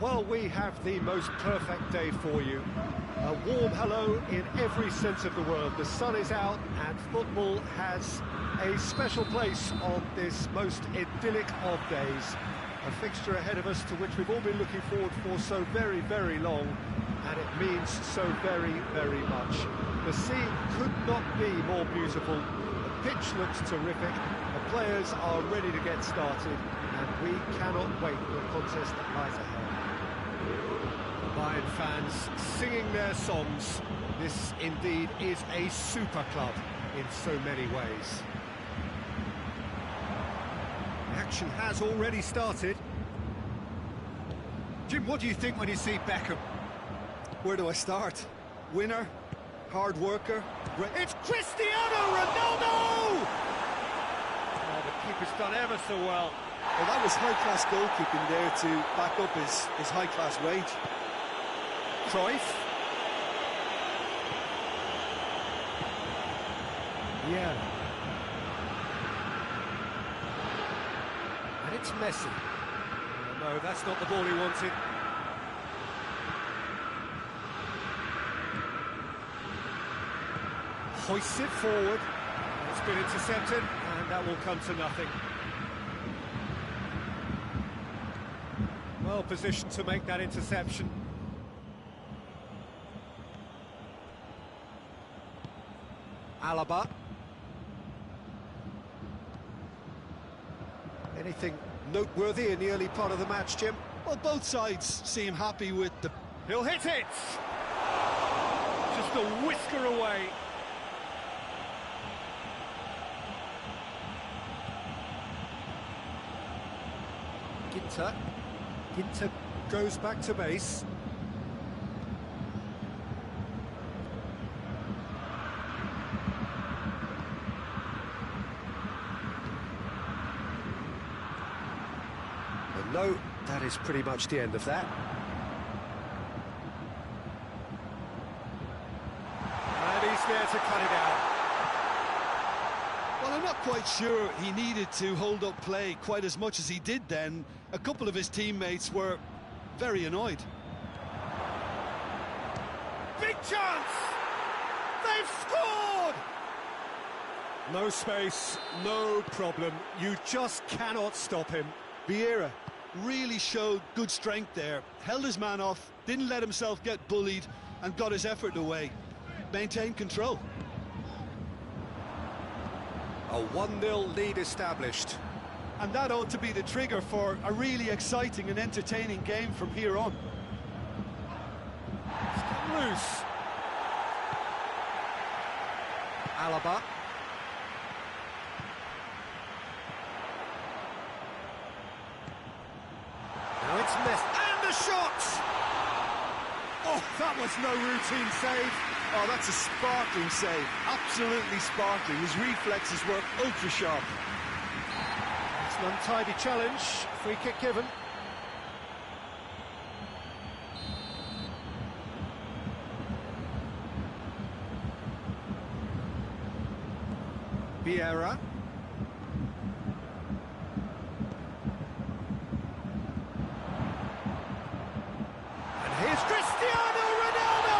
Well, we have the most perfect day for you. A warm hello in every sense of the word. The sun is out and football has a special place on this most idyllic of days. A fixture ahead of us to which we've all been looking forward for so very, very long, and it means so very, very much. The scene could not be more beautiful. The pitch looks terrific. The players are ready to get started, and we cannot wait for the contest that lies ahead. Bayern fans singing their songs. This indeed is a super club in so many ways. The action has already started. Jim, what do you think when you see Beckham? Where do I start? Winner, hard worker. It's Cristiano Ronaldo! Oh, the keeper's done ever so well. Well, that was high-class goalkeeping there to back up his high-class wage. Cruyff. Yeah. And it's Messi. Oh, no, that's not the ball he wanted. Hoists it forward. It's been intercepted, and that will come to nothing. Well positioned to make that interception. Alaba. Anything noteworthy in the early part of the match, Jim? Well, both sides seem happy with the... He'll hit it! Just a whisker away. Ginter goes back to base. No, that is pretty much the end of that. And he's there to cut it out. Well, I'm not quite sure he needed to hold up play quite as much as he did then. A couple of his teammates were very annoyed. Big chance! They've scored! No space, no problem. You just cannot stop him. Vieira really showed good strength there, held his man off, didn't let himself get bullied, and got his effort away. Maintained control. A 1-0 lead established. And that ought to be the trigger for a really exciting and entertaining game from here on. It's come loose. Alaba. Now it's Messi. And the shot! Oh, that was no routine save. Oh, that's a sparkling save. Absolutely sparkling. His reflexes were ultra sharp. It's an untidy challenge. Free kick given. Vieira. And here's Cristiano Ronaldo!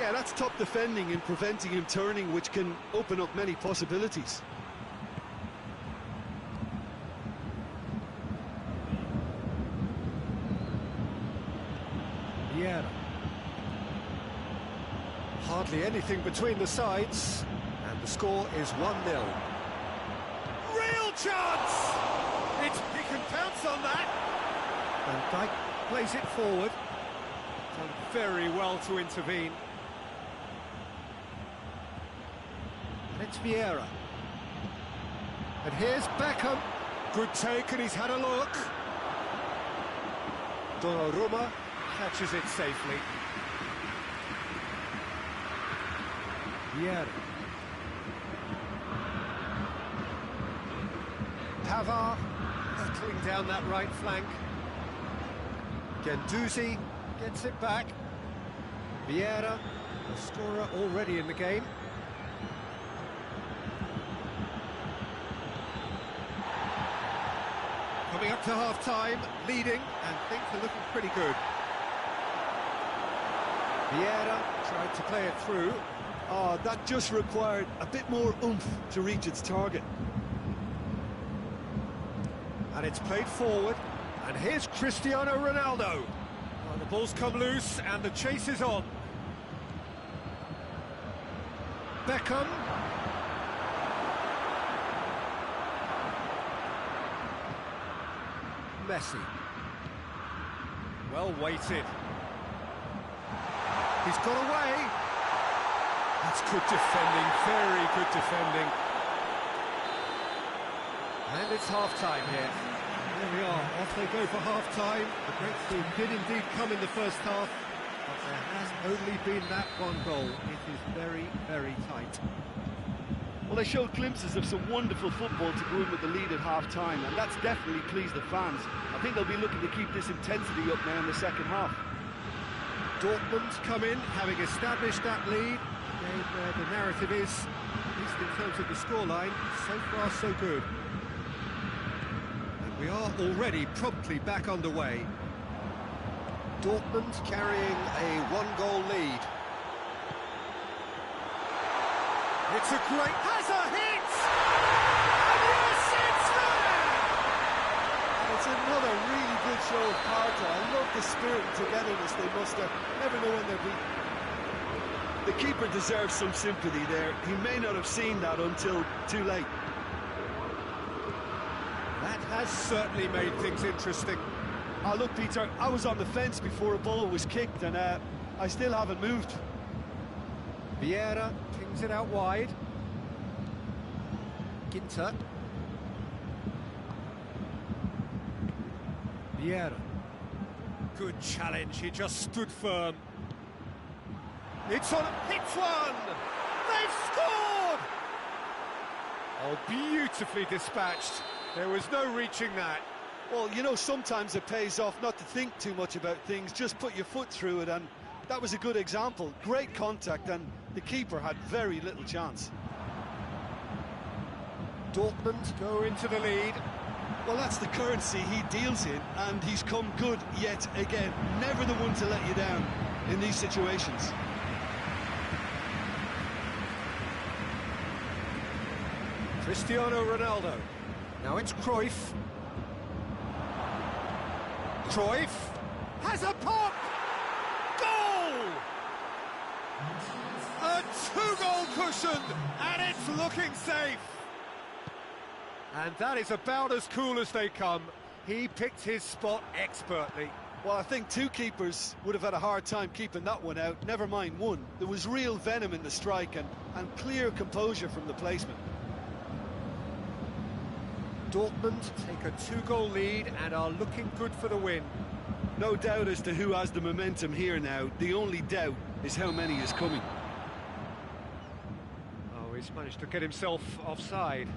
Yeah, that's top defending and preventing him turning, which can open up many possibilities. Vieira. Hardly anything between the sides, and the score is 1-0. Real chance! He can pounce on that! Van Dijk plays it forward. Done very well to intervene. And it's Vieira. And here's Beckham. Good take, and he's had a look. Donnarumma catches it safely. Vieira. Pavard settling down that right flank. Guendouzi gets it back. Vieira, a scorer already in the game. Coming up to half-time, leading, and things are looking pretty good. Vieira tried to play it through. Oh, that just required a bit more oomph to reach its target. And it's played forward, and here's Cristiano Ronaldo. Oh, the ball's come loose, and the chase is on. Beckham. Messi. Well weighted. He's got away. That's good defending, very good defending. And it's half-time here. There we are, off they go for half-time. The breakthrough did indeed come in the first half, but there has only been that one goal. It is very, very tight. Well, they showed glimpses of some wonderful football to go in with the lead at half-time, and that's definitely pleased the fans. I think they'll be looking to keep this intensity up now in the second half. Dortmund come in, having established that lead. The narrative is, at least in terms of the scoreline, so far so good. And we are already promptly back underway. Dortmund carrying a one-goal lead. It's a great... has a hit! And yes, it's there! It's another really good show of character. I love the spirit and togetherness they muster. Never know when they're beaten. The keeper deserves some sympathy there. He may not have seen that until too late. That has certainly made things interesting. Oh, look, Peter, I was on the fence before a ball was kicked, and I still haven't moved. Vieira pings it out wide. Ginter. Vieira. Good challenge, he just stood firm. It's on, hits one! They've scored! Oh, beautifully dispatched. There was no reaching that. Well, you know, sometimes it pays off not to think too much about things, just put your foot through it, and that was a good example. Great contact, and the keeper had very little chance. Dortmund go into the lead. Well, that's the currency he deals in, and he's come good yet again. Never the one to let you down in these situations. Cristiano Ronaldo. Now it's Cruyff. Cruyff has a pop! Goal! A two-goal cushion, and it's looking safe. And that is about as cool as they come. He picked his spot expertly. Well, I think two keepers would have had a hard time keeping that one out, never mind one. There was real venom in the strike and clear composure from the placement. Dortmund take a two-goal lead and are looking good for the win. No doubt as to who has the momentum here now. The only doubt is how many is coming. Oh, he's managed to get himself offside.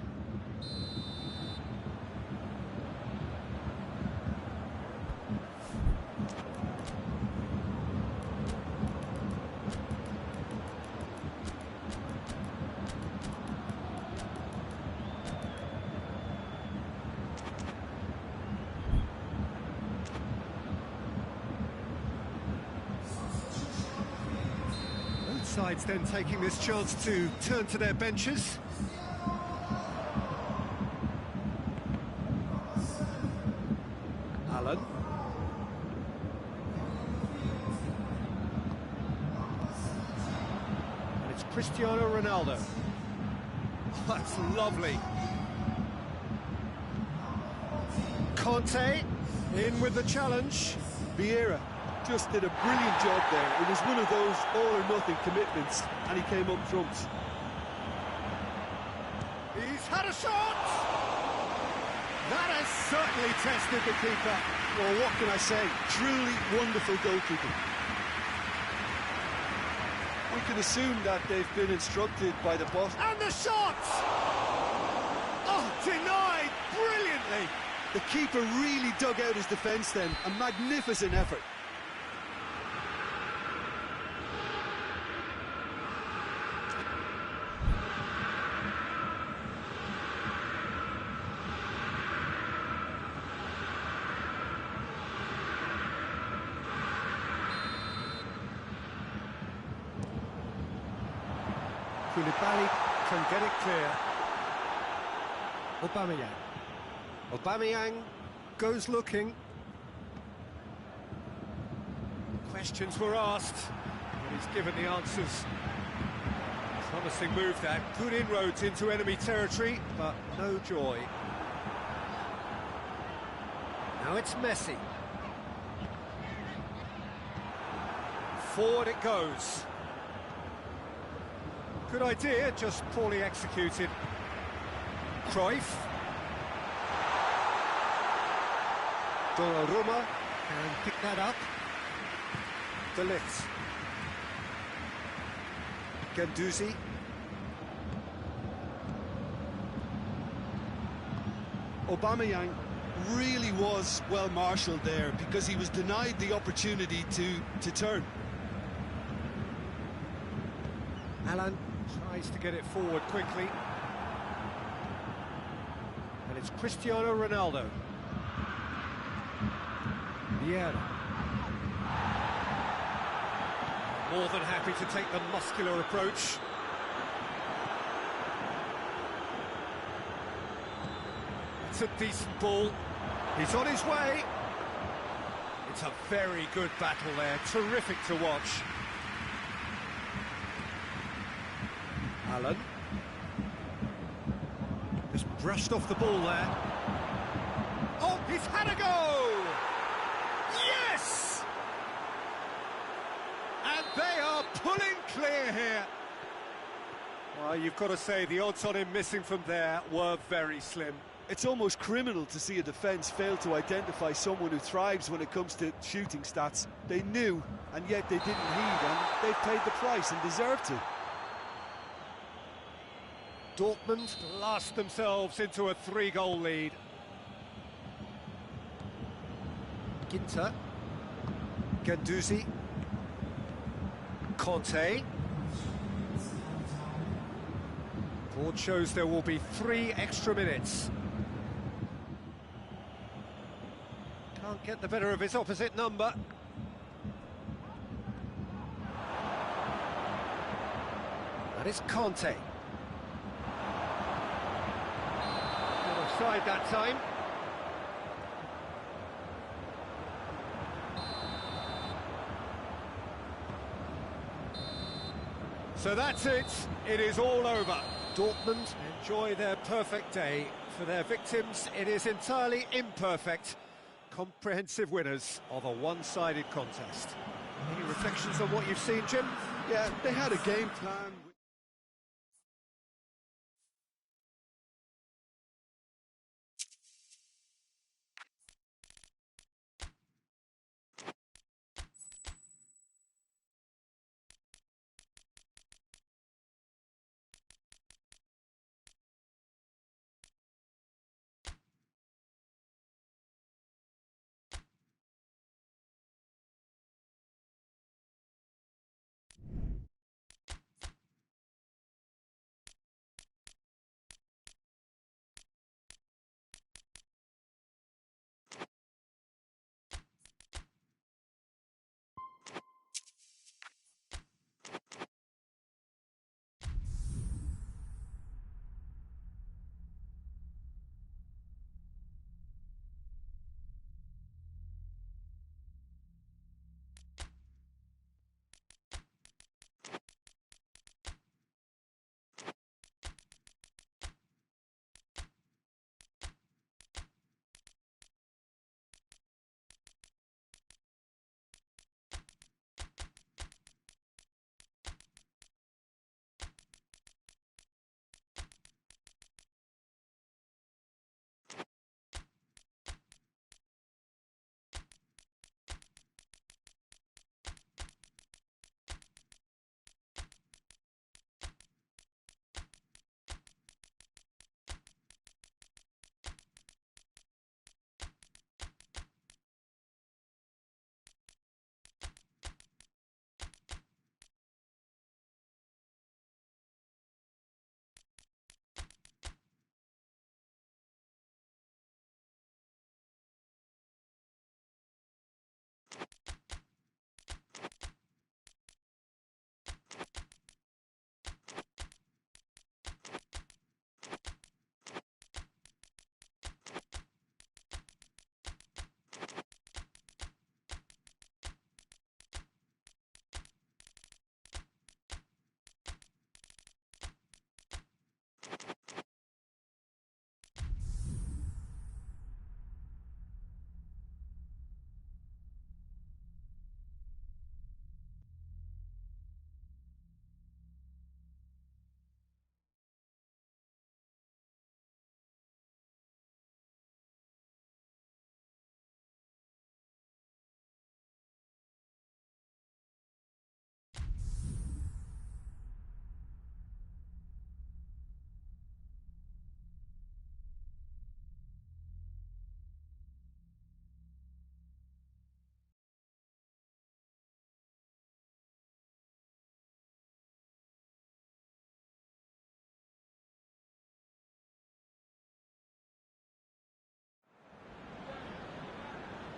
Sides then taking this chance to turn to their benches. Allen. And it's Cristiano Ronaldo. That's lovely. Conte in with the challenge. Vieira just did a brilliant job there. It was one of those all-or-nothing commitments, and he came up trumps. He's had a shot! That has certainly tested the keeper. Well, what can I say? Truly wonderful goalkeeping. We can assume that they've been instructed by the boss. And the shot! Oh, denied brilliantly! The keeper really dug out his defence then. A magnificent effort. Koulibaly can get it clear. Aubameyang. Aubameyang goes looking. Questions were asked, but he's given the answers. Promising move that. Good inroads into enemy territory, but no joy. Now it's Messi. Forward it goes. Good idea, just poorly executed. Cruyff. Donnarumma can pick that up. De Ligt. Guendouzi. Aubameyang really was well marshalled there because he was denied the opportunity to turn. Alan tries to get it forward quickly. And it's Cristiano Ronaldo. Vieira. More than happy to take the muscular approach. It's a decent ball. He's on his way. It's a very good battle there. Terrific to watch. Alan. Just brushed off the ball there. Oh, he's had a go! Yes! And they are pulling clear here. Well, you've got to say the odds on him missing from there were very slim. It's almost criminal to see a defence fail to identify someone who thrives when it comes to shooting stats. They knew, and yet they didn't heed, and they've paid the price and deserve to. Dortmund blast themselves into a 3-goal lead. Ginter. Guendouzi. Conte. Board shows there will be 3 extra minutes. Can't get the better of his opposite number. That is Conte. Offside that time. So that's it. It is all over. Dortmund enjoy their perfect day. For their victims, it is entirely imperfect. Comprehensive winners of a one-sided contest. Any reflections on what you've seen, Jim? Yeah, they had a game plan.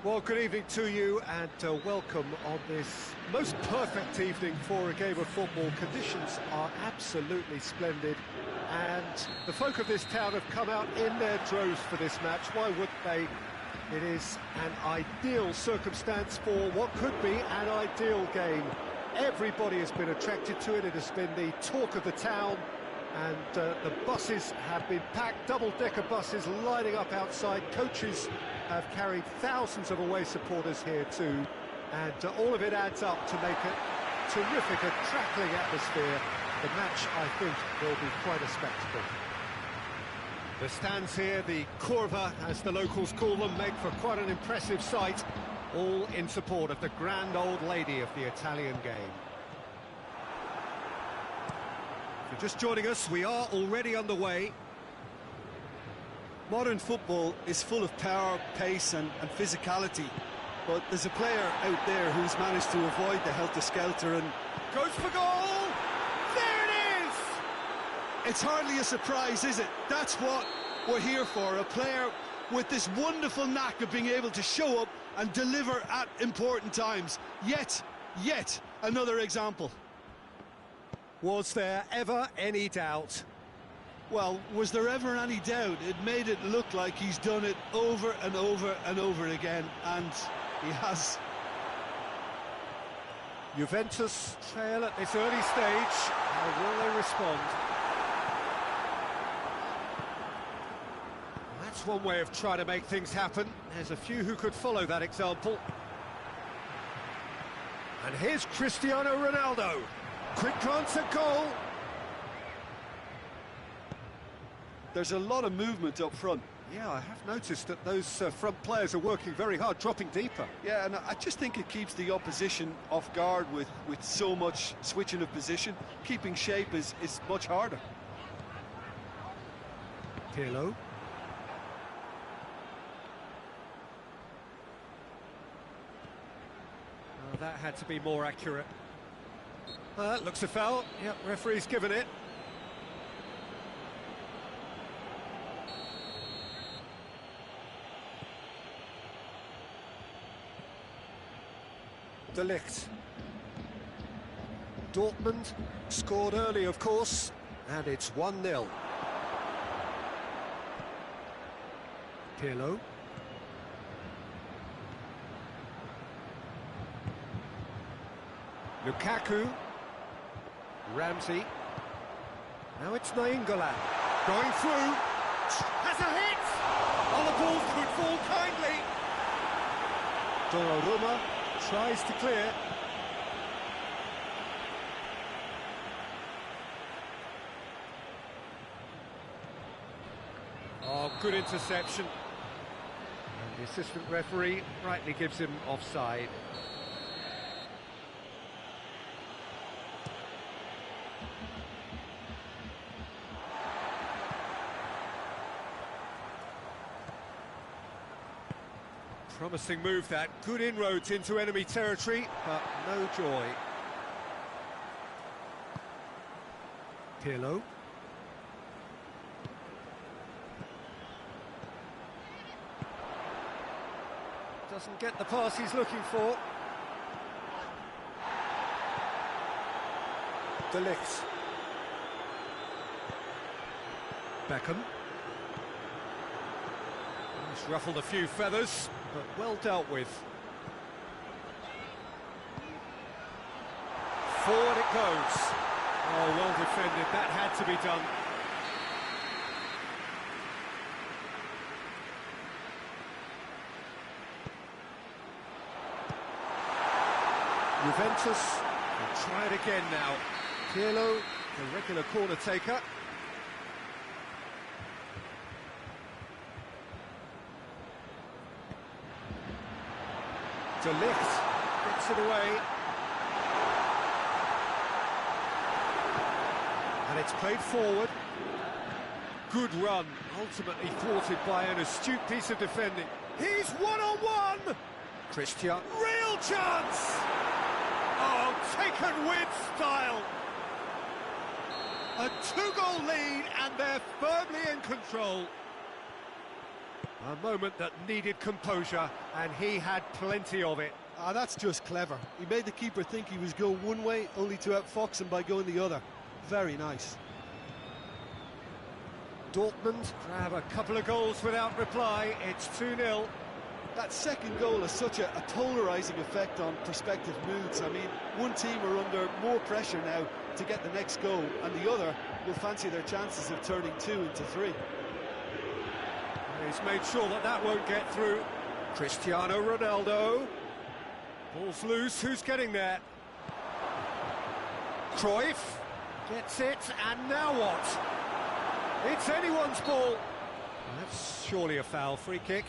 Well, good evening to you and welcome on this most perfect evening for a game of football. Conditions are absolutely splendid and the folk of this town have come out in their droves for this match. Why wouldn't they? It is an ideal circumstance for what could be an ideal game. Everybody has been attracted to it. It has been the talk of the town. And the buses have been packed, double-decker buses lining up outside. Coaches have carried thousands of away supporters here too. And all of it adds up to make a terrific, a crackling atmosphere. The match, I think, will be quite a spectacle. The stands here, the curva, as the locals call them, make for quite an impressive sight. All in support of the grand old lady of the Italian game. If you're just joining us, we are already underway. Modern football is full of power, pace and physicality, but there's a player out there who's managed to avoid the helter-skelter and goes for goal! There it is! It's hardly a surprise, is it? That's what we're here for, a player with this wonderful knack of being able to show up and deliver at important times. Yet another example. Was there ever any doubt? Well, was there ever any doubt? It made it look like he's done it over and over and over again, and he has. Juventus trail at this early stage. How will they respond? That's one way of trying to make things happen. There's a few who could follow that example. And here's Cristiano Ronaldo. Quick glance at goal. There's a lot of movement up front. Yeah, I have noticed that those front players are working very hard, dropping deeper. Yeah, and I just think it keeps the opposition off guard with so much switching of position. Keeping shape is much harder. Pirlo. Oh, that had to be more accurate. Looks a foul. Yep, referee's given it. De Ligt. Dortmund scored early, of course, and it's 1-0. Pirlo. Lukaku. Ramsey. Now it's Nainggolan. Going through. Has a hit! Oh, the ball could fall kindly. Donnarumma tries to clear. Oh, good interception. And the assistant referee rightly gives him offside. Promising move that, good inroads into enemy territory, but no joy. Pirlo. Doesn't get the pass he's looking for. De Ligt. Beckham. He's ruffled a few feathers, but well dealt with. Forward it goes. Oh, well defended. That had to be done. Juventus will try it again now. Pirlo, the regular corner taker. De Ligt gets it away. And it's played forward. Good run, ultimately thwarted by an astute piece of defending. He's one-on-one! Christian, real chance! Oh, taken with style! A two-goal lead and they're firmly in control. A moment that needed composure, and he had plenty of it. Ah, that's just clever. He made the keeper think he was going one way, only to outfox him by going the other. Very nice. Dortmund grab a couple of goals without reply. It's 2-0. That second goal has such a polarising effect on prospective moods. I mean, one team are under more pressure now to get the next goal, and the other will fancy their chances of turning 2 into 3. He's made sure that that won't get through. Cristiano Ronaldo. Ball's loose, who's getting there? Cruyff gets it, and now what? It's anyone's ball. That's surely a foul. Free kick.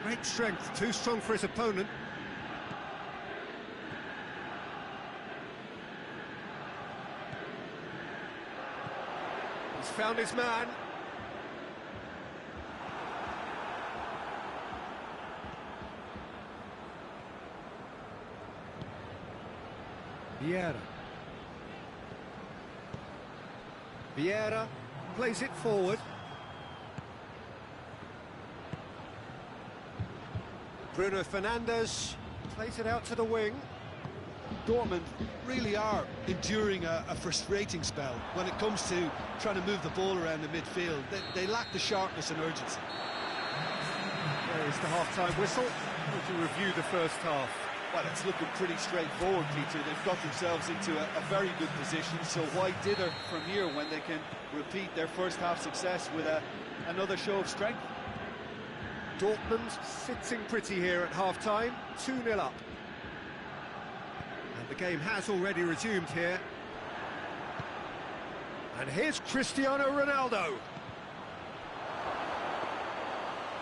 Great strength, too strong for his opponent. He's found his man. Vieira plays it forward. Bruno Fernandes plays it out to the wing. Dortmund really are enduring a frustrating spell when it comes to trying to move the ball around the midfield. They lack the sharpness and urgency. There is the half-time whistle. How would you review the first half? Well, it's looking pretty straightforward, Peter. They've got themselves into a very good position, so why dither from here when they can repeat their first half success with another show of strength? Dortmund sitting pretty here at half-time, 2-0 up. And the game has already resumed here. And here's Cristiano Ronaldo.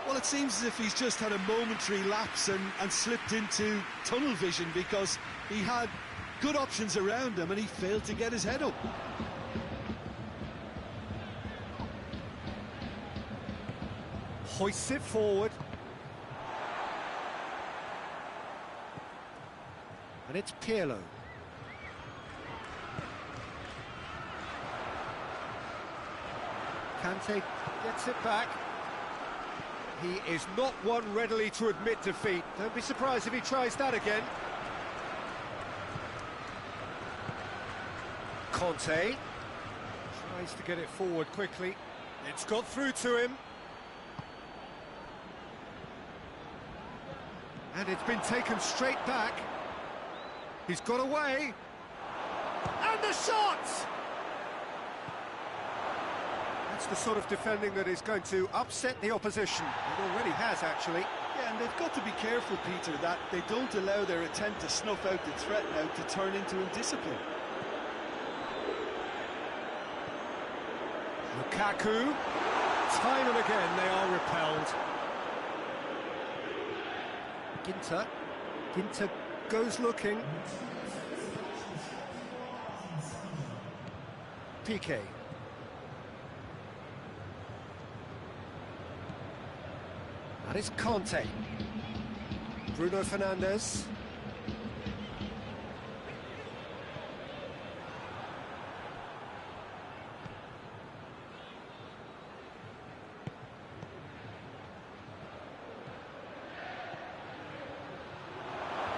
Well, it seems as if he's just had a momentary lapse and slipped into tunnel vision, because he had good options around him and he failed to get his head up. Hoists it forward. And it's Pirlo. Kante gets it back. He is not one readily to admit defeat. Don't be surprised if he tries that again. Conte tries to get it forward quickly. It's got through to him. And it's been taken straight back. He's got away. And the shot! That's the sort of defending that is going to upset the opposition. It already has, actually. Yeah, and they've got to be careful, Peter, that they don't allow their attempt to snuff out the threat now to turn into indiscipline. Lukaku. Time and again they are repelled. Ginter goes looking. Piqué. That is Conte. Bruno Fernandes.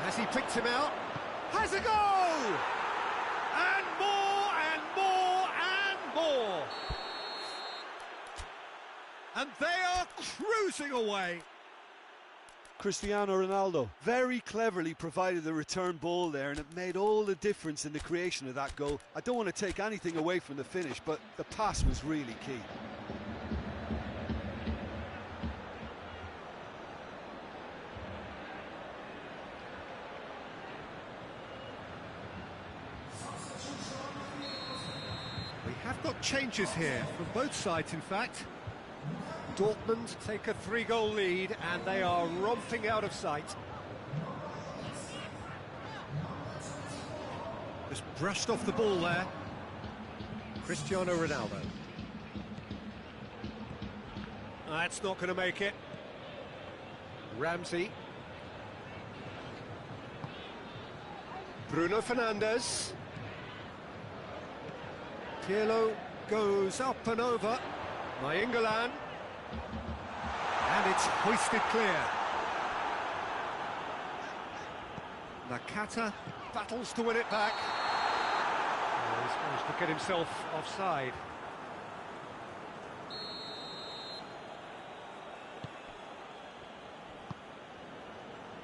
Has he picked him out? Has a goal! And more and more and more! And they are cruising away. Cristiano Ronaldo very cleverly provided the return ball there, and it made all the difference in the creation of that goal. I don't want to take anything away from the finish, but the pass was really key. We have got changes here from both sides, in fact. Dortmund take a 3-goal lead and they are romping out of sight. Just brushed off the ball there. Cristiano Ronaldo. That's not going to make it. Ramsey. Bruno Fernandes. Pirlo goes up and over. Nainggolan. And it's hoisted clear. Nakata battles to win it back. Oh, he's managed to get himself offside.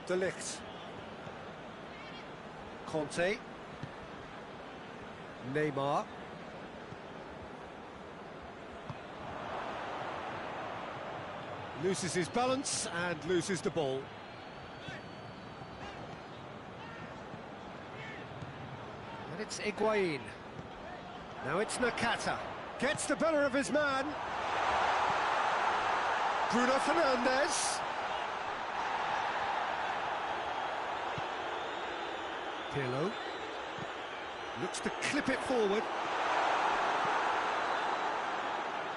De Ligt. Conte. Neymar. Loses his balance and loses the ball. And it's Higuain. Now it's Nakata. Gets the better of his man. Bruno Fernandes. Pirlo. Looks to clip it forward.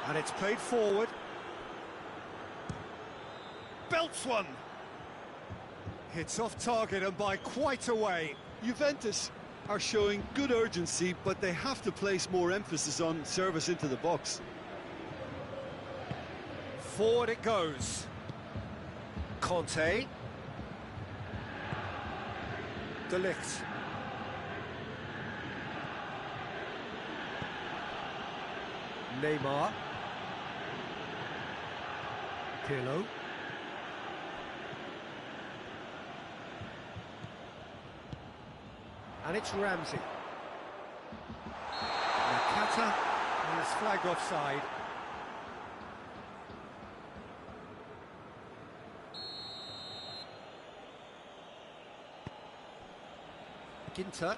And it's played forward. Belts one. Hits off target and by quite a way. Juventus are showing good urgency, but they have to place more emphasis on service into the box. Forward it goes. Conte. De Ligt. Neymar. Pirlo. And it's Ramsey. Nakata is flagged offside. Ginter.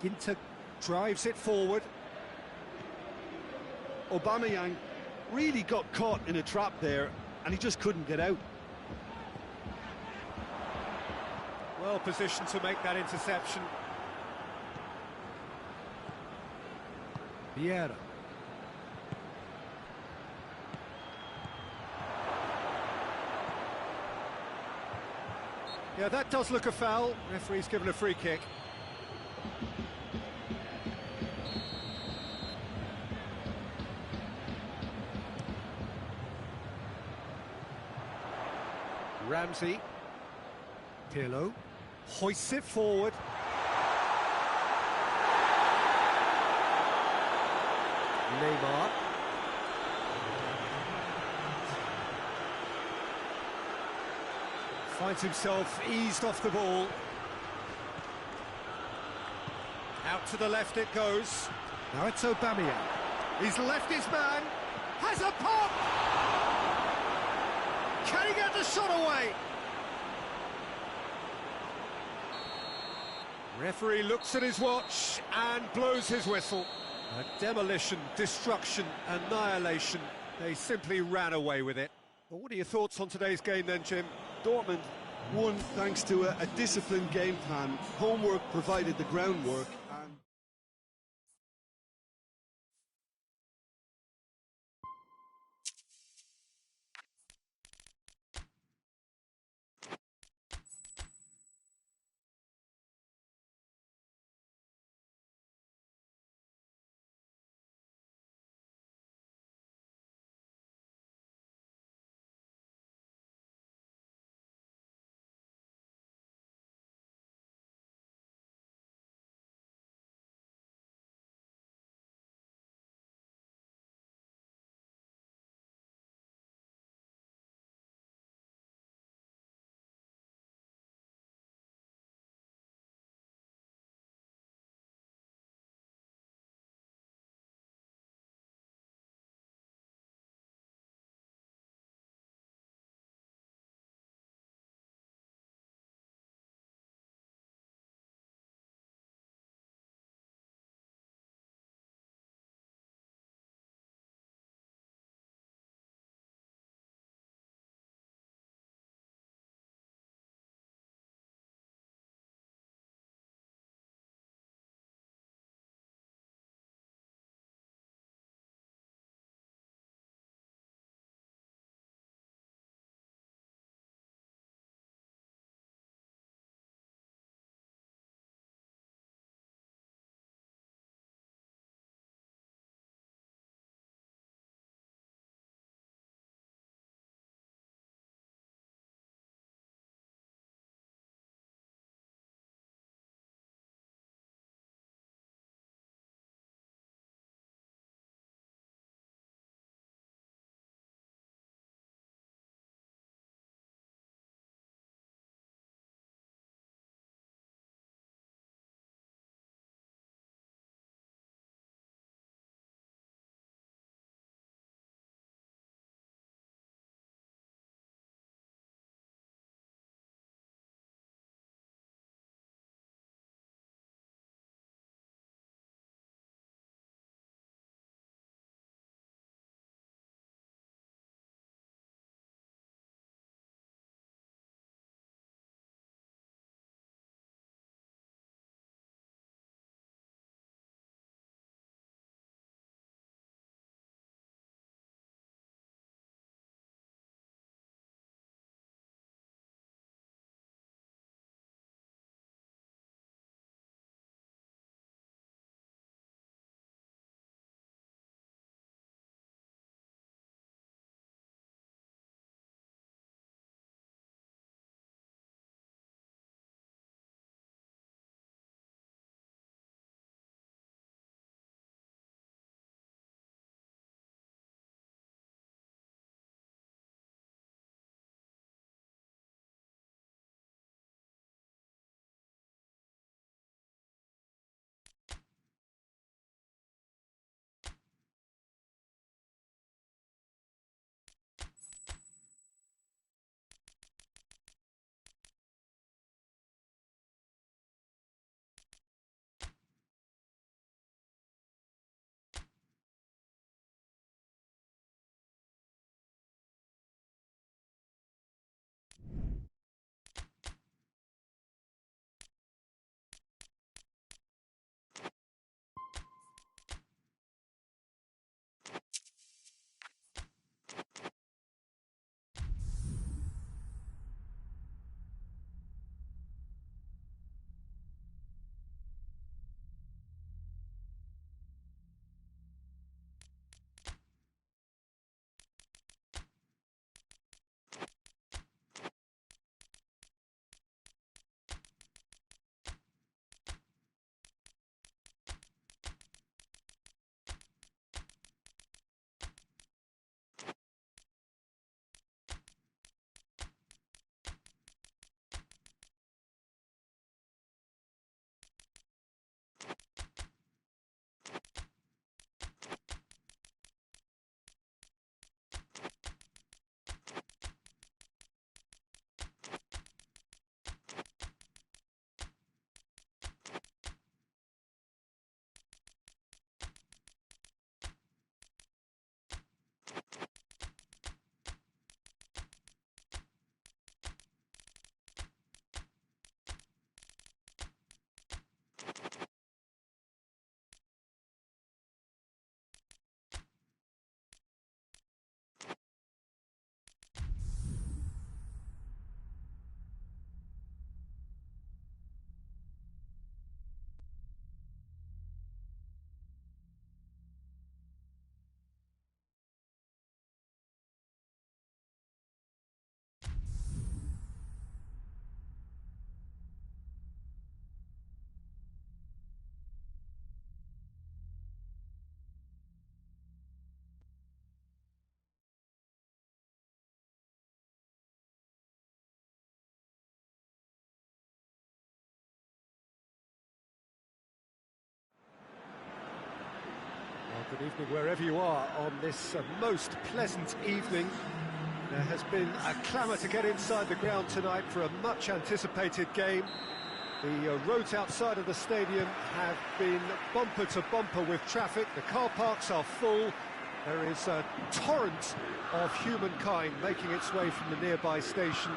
Ginter drives it forward. Aubameyang really got caught in a trap there, and he just couldn't get out. Well positioned to make that interception. Vieira. Yeah, that does look a foul. Referee's given a free kick. Ramsey. Pirlo. Hoists it forward. Neymar. Finds himself eased off the ball. Out to the left it goes. Now it's Aubameyang. He's left his man. Has a pop! Can he get the shot away? Referee looks at his watch and blows his whistle. A demolition, destruction, annihilation. They simply ran away with it. Well, what are your thoughts on today's game then, Jim? Dortmund won thanks to a disciplined game plan. Homework provided the groundwork. Evening wherever you are on this most pleasant evening. There has been a clamour to get inside the ground tonight for a much anticipated game. The roads outside of the stadium have been bumper to bumper with traffic. The car parks are full. There is a torrent of humankind making its way from the nearby station,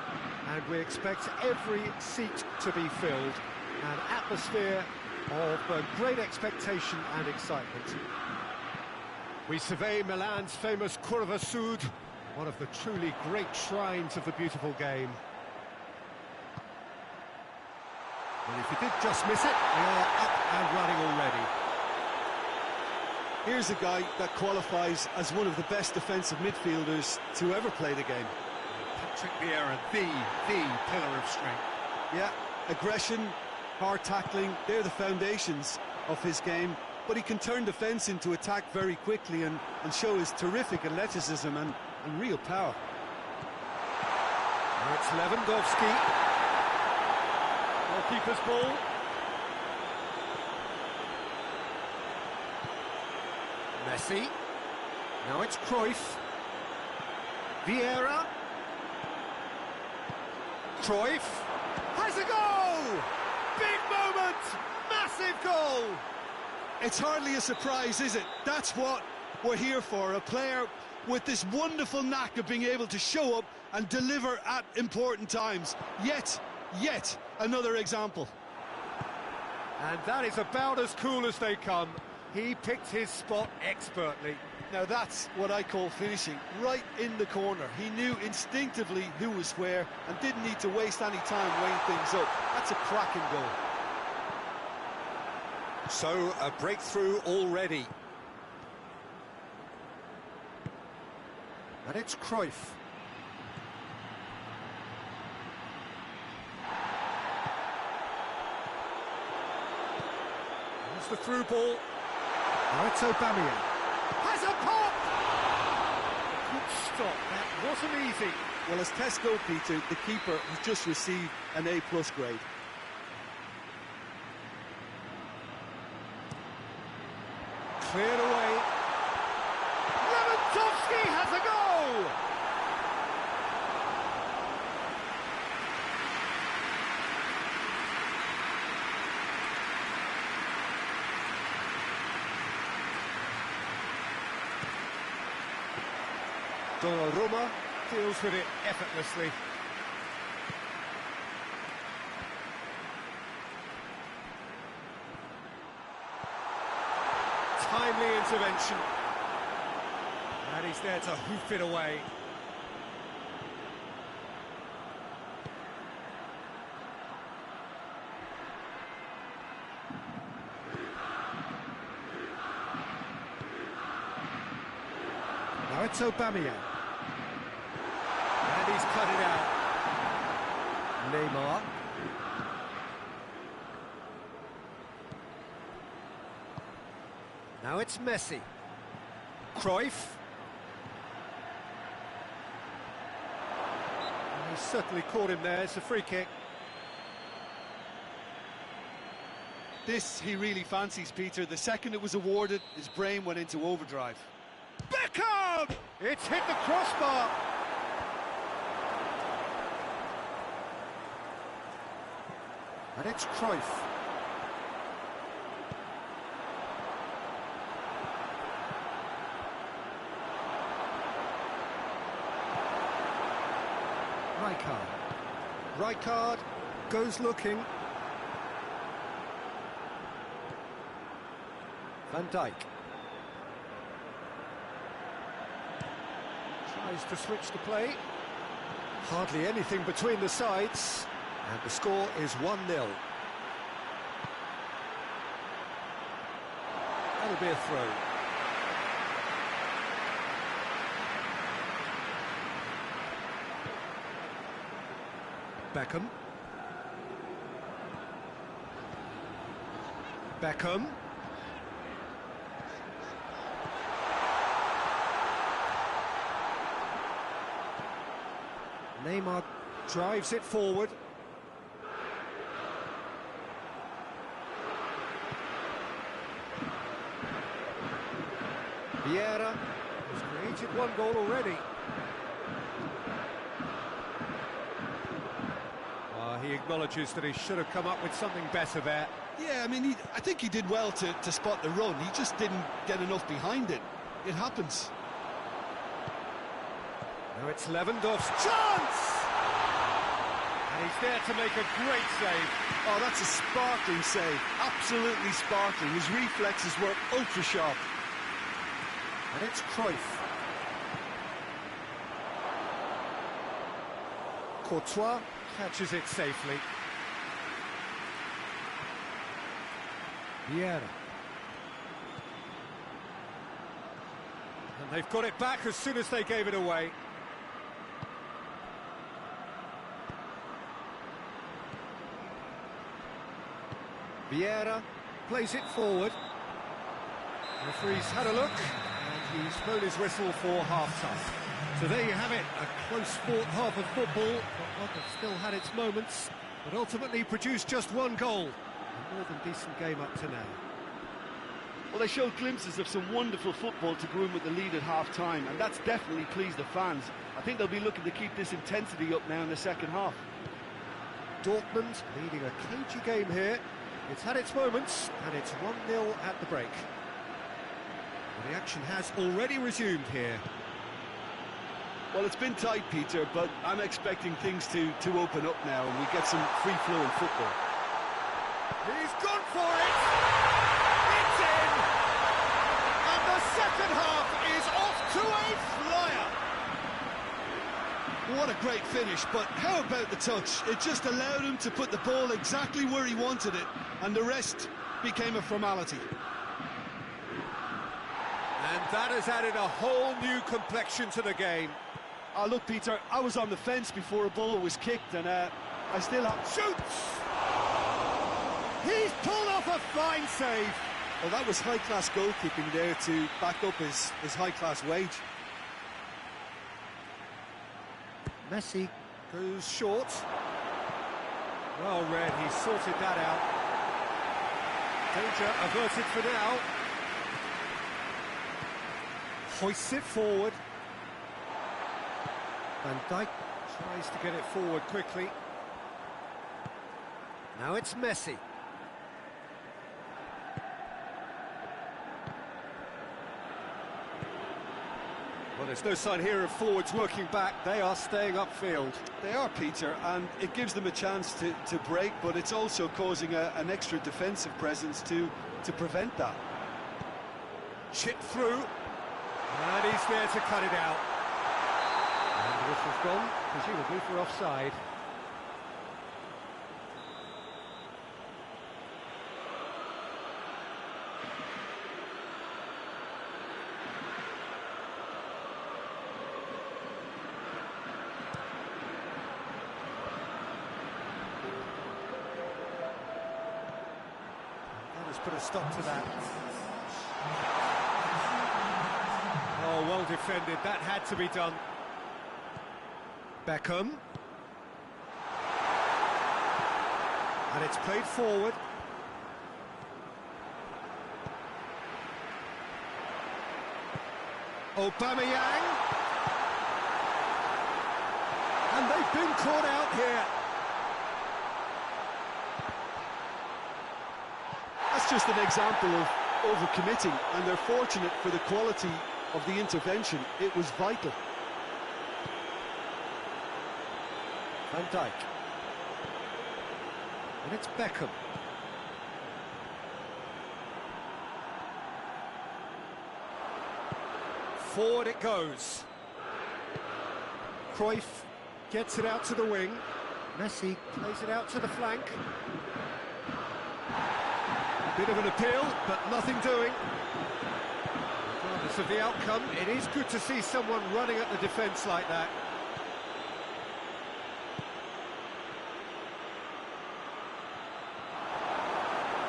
and we expect every seat to be filled. An atmosphere of great expectation and excitement. We survey Milan's famous Curva Sud, one of the truly great shrines of the beautiful game. And if you did just miss it, we are up and running already. Here's a guy that qualifies as one of the best defensive midfielders to ever play the game. Patrick Vieira, the pillar of strength. Yeah, aggression, hard tackling, they're the foundations of his game. But he can turn defence into attack very quickly and show his terrific athleticism and real power. Now it's Lewandowski. Goalkeeper's ball. Messi. Now it's Cruyff. Vieira. Cruyff. Has a goal! Big moment! Massive goal! It's hardly a surprise, is it? That's what we're here for, a player with this wonderful knack of being able to show up and deliver at important times. Yet another example. And that is about as cool as they come. He picked his spot expertly. Now that's what I call finishing, right in the corner. He knew instinctively who was where and didn't need to waste any time weighing things up. That's a cracking goal. So, a breakthrough already. And it's Cruyff. Here's the through ball. Now it's Aubameyang. Has a pop! Good stop, that wasn't easy. Well, as tests go, Peter, the keeper has just received an A+ grade. Cleared away. Lewandowski has a goal! Donnarumma deals with it effortlessly. Timely intervention. And he's there to hoof it away. Now it's Aubameyang. And he's cut it out. Neymar. Now it's Messi. Cruyff. And he's certainly caught him there. It's a free kick. This he really fancies, Peter. The second it was awarded, his brain went into overdrive. Beckham! It's hit the crossbar. And it's Cruyff. Rijkaard goes looking. Van Dijk tries to switch the play. Hardly anything between the sides, and the score is 1-0. That'll be a throw. Beckham. Neymar drives it forward. Vieira has created one goal already. He acknowledges that he should have come up with something better there. Yeah, I mean, I think he did well to spot the run. He just didn't get enough behind it. It happens. Now it's Lewandowski's chance! And he's there to make a great save. Oh, that's a sparkling save. Absolutely sparkling. His reflexes were ultra sharp. And it's Cruyff. Courtois catches it safely. Vieira. And they've got it back as soon as they gave it away. Vieira plays it forward. The referee's had a look, and he's blown his whistle for half-time. So there you have it, a close-fought half of football, but one that still had its moments, but ultimately produced just one goal. A more than decent game up to now. Well, they showed glimpses of some wonderful football to go in with the lead at half-time, and that's definitely pleased the fans. I think they'll be looking to keep this intensity up now in the second half. Dortmund leading a cagey game here. It's had its moments, and it's 1-0 at the break. Well, the action has already resumed here. Well, it's been tight, Peter, but I'm expecting things to open up now and we get some free-flowing football. He's gone for it! It's in! And the second half is off to a flyer! What a great finish, but how about the touch? It just allowed him to put the ball exactly where he wanted it, and the rest became a formality. And that has added a whole new complexion to the game. Oh, look, Peter, I was on the fence before a ball was kicked, and I still have... Shoots! He's pulled off a fine save. Well, that was high-class goalkeeping there to back up his high-class wage. Messi goes short. Well read, he sorted that out. Danger averted for now. Hoists it forward. Van Dijk tries to get it forward quickly. Now it's Messi. Well, there's no sign here of forwards working back. They are staying upfield. They are, Peter, and it gives them a chance to break, but it's also causing an extra defensive presence to prevent that. Chip through, and he's there to cut it out. And the whistle's gone, presumably for offside. Put a stop to that. Oh, well defended. That had to be done. Beckham. And it's played forward. Aubameyang. And they've been caught out here. That's just an example of overcommitting, and they're fortunate for the quality of the intervention. It was vital. Van Dijk. And it's Beckham. Forward it goes. Cruyff gets it out to the wing. Messi plays it out to the flank. Bit of an appeal, but nothing doing. Regardless of the outcome, it is good to see someone running at the defence like that.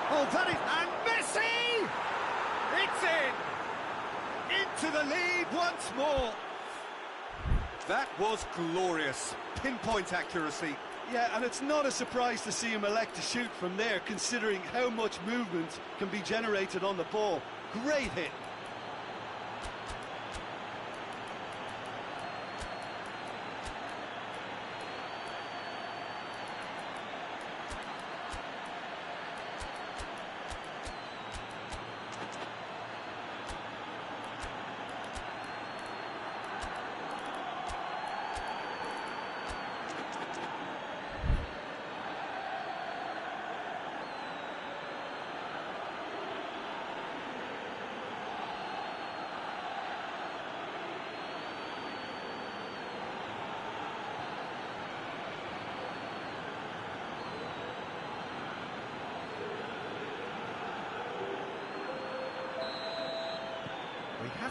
Oh, that is... And Messi! It's in! Into the lead once more. That was glorious. Pinpoint accuracy. Yeah, and it's not a surprise to see him elect to shoot from there, considering how much movement can be generated on the ball. Great hit.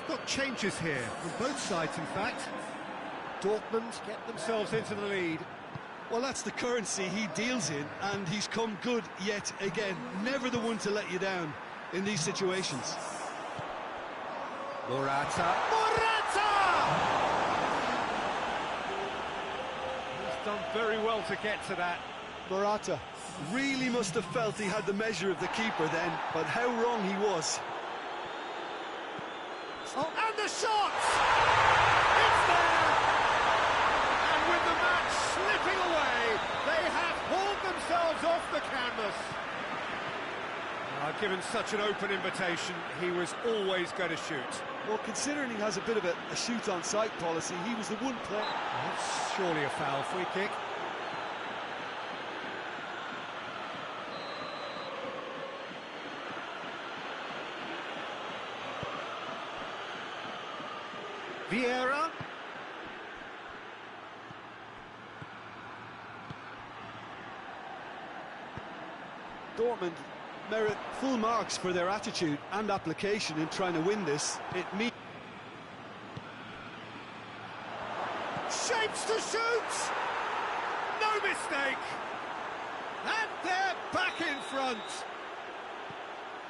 Got changes here from both sides, in fact. Dortmund get themselves into the lead. Well, that's the currency he deals in, and he's come good yet again. Never the one to let you down in these situations. Morata! He's done very well to get to that. Morata really must have felt he had the measure of the keeper then, but how wrong he was. Oh, and the shot! It's there! And with the match slipping away, they have hauled themselves off the canvas. Given such an open invitation, he was always going to shoot. Well, considering he has a bit of a shoot-on-sight policy, he was the one player. That's surely a foul. Free kick. Vieira. Dortmund merit full marks for their attitude and application in trying to win this. Shapes to shoot! No mistake! And they're back in front!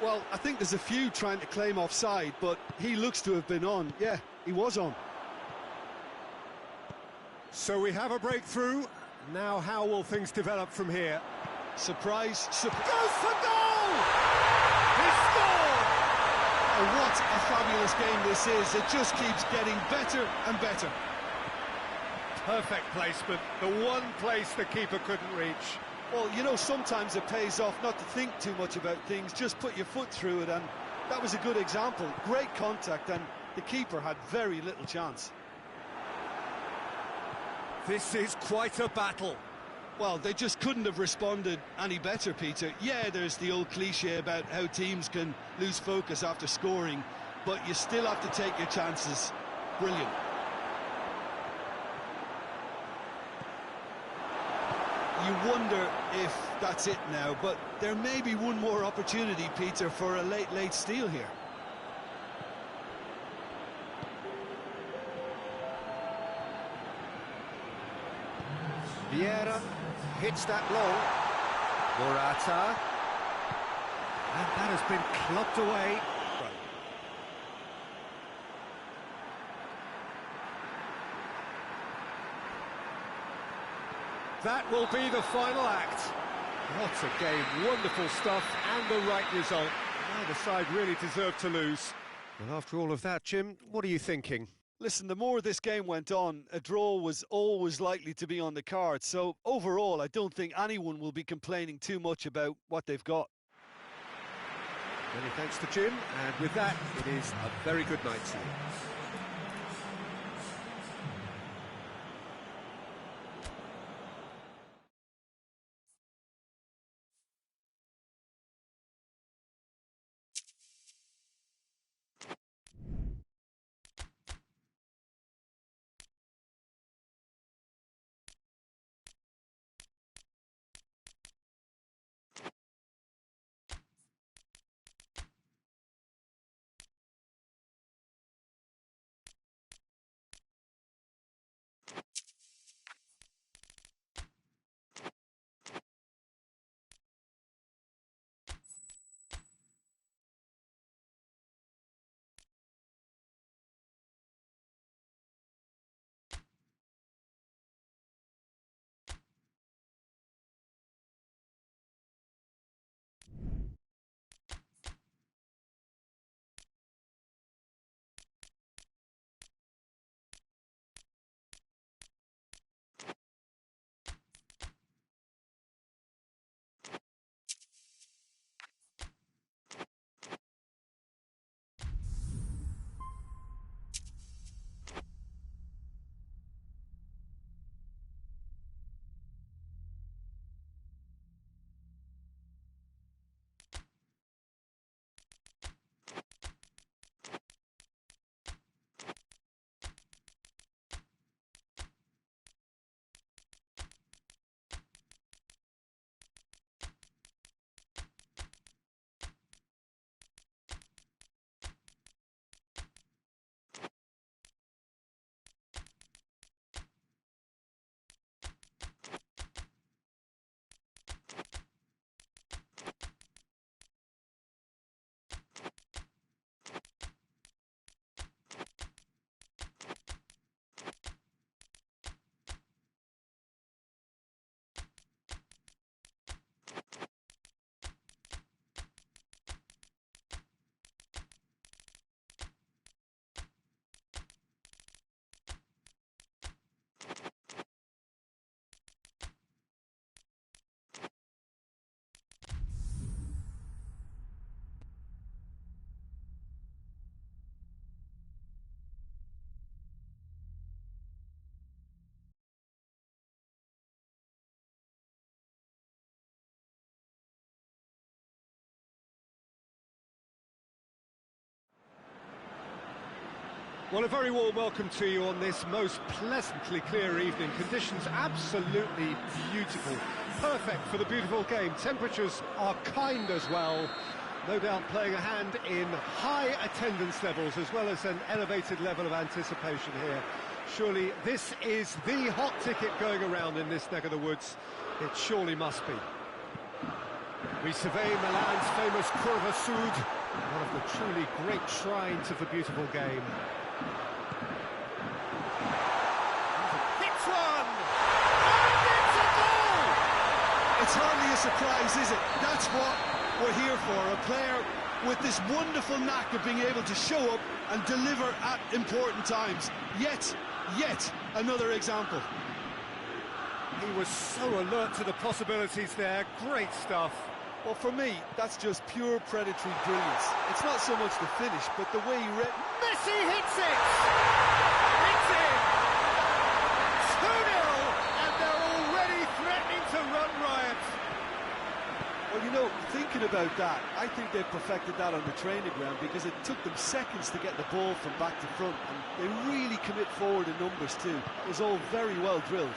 Well, I think there's a few trying to claim offside, but he looks to have been on. Yeah, he was on. So we have a breakthrough. Now how will things develop from here? Surprise. Goes for goal! He scored! Oh, what a fabulous game this is. It just keeps getting better and better. Perfect placement. The one place the keeper couldn't reach. Well, you know, sometimes it pays off not to think too much about things, just put your foot through it, and that was a good example. Great contact, and the keeper had very little chance. This is quite a battle. Well, they just couldn't have responded any better, Peter. Yeah, there's the old cliche about how teams can lose focus after scoring, but you still have to take your chances. Brilliant. You wonder if that's it now, but there may be one more opportunity, Peter, for a late steal here. Vieira hits that long. Morata. And that has been clubbed away. That will be the final act. What a game, wonderful stuff, and the right result. Neither side really deserved to lose. Well, after all of that, Jim, what are you thinking? Listen, the more this game went on, a draw was always likely to be on the card. So overall, I don't think anyone will be complaining too much about what they've got. Many thanks to Jim, and with that, it is a very good night to you. Well, a very warm welcome to you on this most pleasantly clear evening. Conditions absolutely beautiful. Perfect for the beautiful game. Temperatures are kind as well. No doubt playing a hand in high attendance levels as well as an elevated level of anticipation here. Surely this is the hot ticket going around in this neck of the woods. It surely must be. We survey Milan's famous Curva Sud, one of the truly great shrines of the beautiful game. Hits one! And it's a goal! It's hardly a surprise, is it? That's what we're here for, a player with this wonderful knack of being able to show up and deliver at important times. Yet another example. He was so alert to the possibilities there. Great stuff. Well, for me, that's just pure predatory brilliance. It's not so much the finish, but the way he Messi hits it! It's in! 2-0, and they're already threatening to run riot. Well, you know, thinking about that, I think they perfected that on the training ground because it took them seconds to get the ball from back to front, and they really commit forward in numbers too. It was all very well drilled.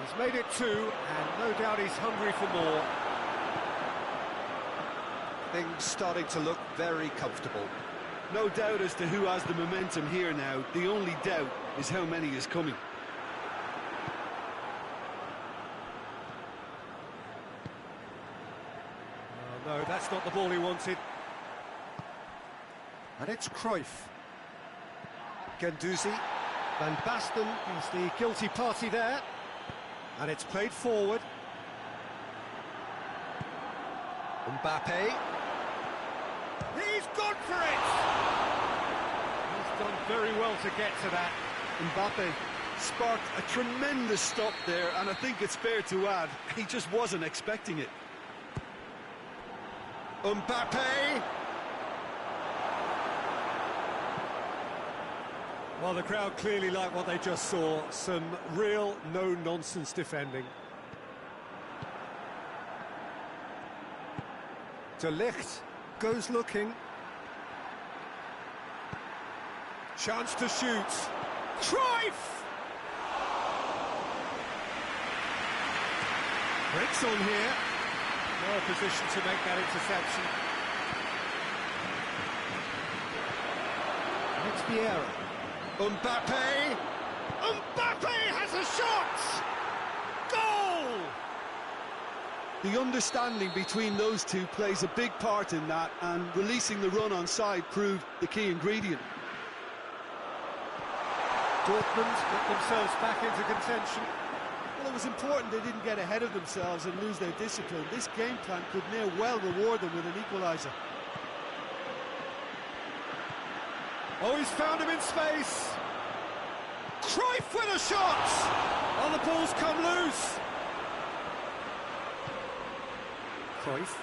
He's made it 2, and no doubt he's hungry for more. Things starting to look very comfortable. No doubt as to who has the momentum here now. The only doubt is how many is coming. Oh, no, that's not the ball he wanted. And it's Cruyff. Guendouzi. Van Basten is the guilty party there. And it's played forward. Mbappe. He's gone for it! He's done very well to get to that. Mbappe sparked a tremendous stop there, and I think it's fair to add, he just wasn't expecting it. Mbappe! Well, the crowd clearly like what they just saw. Some real no-nonsense defending. De Ligt goes looking. Chance to shoot. Cruyff! Breaks on here. Well positioned to make that interception. And it's Vieira. Mbappe! Mbappe has a shot! Goal! The understanding between those two plays a big part in that, and releasing the run on side proved the key ingredient. Dortmund get themselves back into contention. Well, it was important they didn't get ahead of themselves and lose their discipline. This game plan could near well reward them with an equaliser. Oh, he's found him in space. Cruyff with a shot! Oh, the ball's come loose. Cruyff.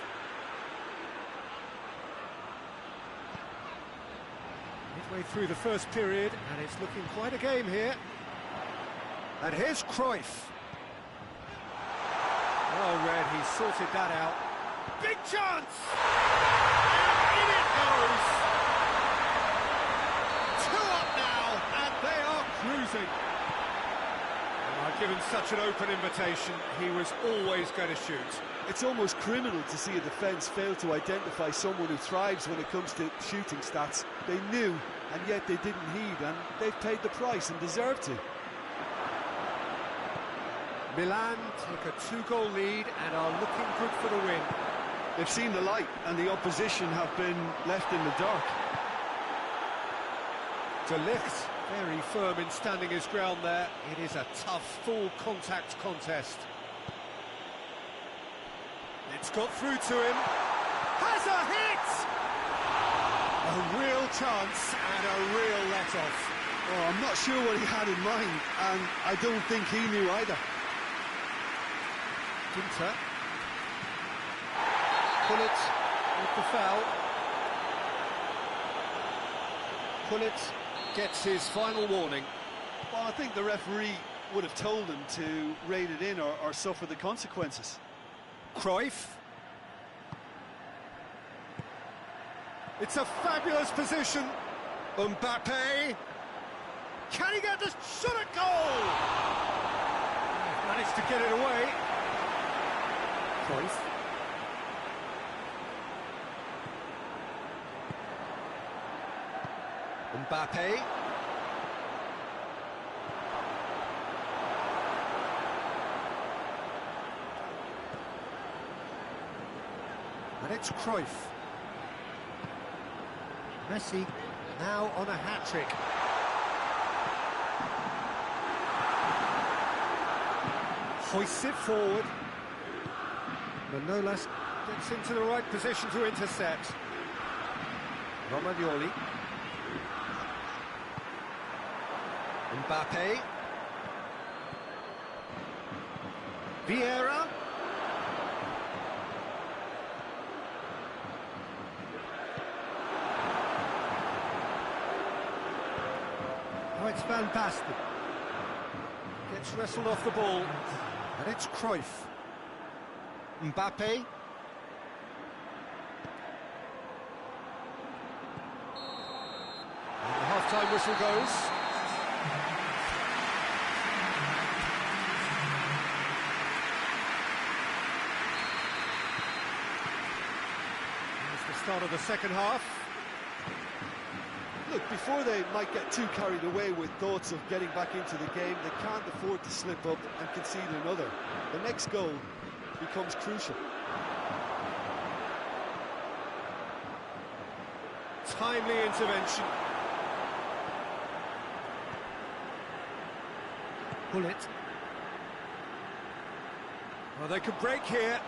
Midway through the first period, and it's looking quite a game here. And here's Cruyff. Well read, he sorted that out. Big chance! And in it goes! Cruising. And I've given such an open invitation, he was always going to shoot. It's almost criminal to see a defence fail to identify someone who thrives when it comes to shooting stats. They knew, and yet they didn't heed, and they've paid the price and deserve to. Milan take a 2-goal lead and are looking good for the win. They've seen the light, and the opposition have been left in the dark. De Ligt, very firm in standing his ground there. It is a tough, full-contact contest. It's got through to him. Has a hit! A real chance and a real let-off. Oh, I'm not sure what he had in mind, and I don't think he knew either. Ginter. Pullet with the foul. Pullet gets his final warning. Well, I think the referee would have told him to rein it in or suffer the consequences. Cruyff. It's a fabulous position. Mbappe! Can he get the shot at goal? Managed to get it away. Cruyff. Mbappe. And it's Cruyff. Messi now on a hat-trick. Hoists it forward. Manolas gets into the right position to intercept. Romagnoli. Mbappe. Vieira. Oh, it's Van Basten. Gets wrestled off the ball. And it's Cruyff. Mbappe. And the half-time whistle goes. Here's the start of the second half. Look, before they might get too carried away with thoughts of getting back into the game, they can't afford to slip up and concede another. The next goal becomes crucial. Timely intervention. Pull it. Well, they could break here.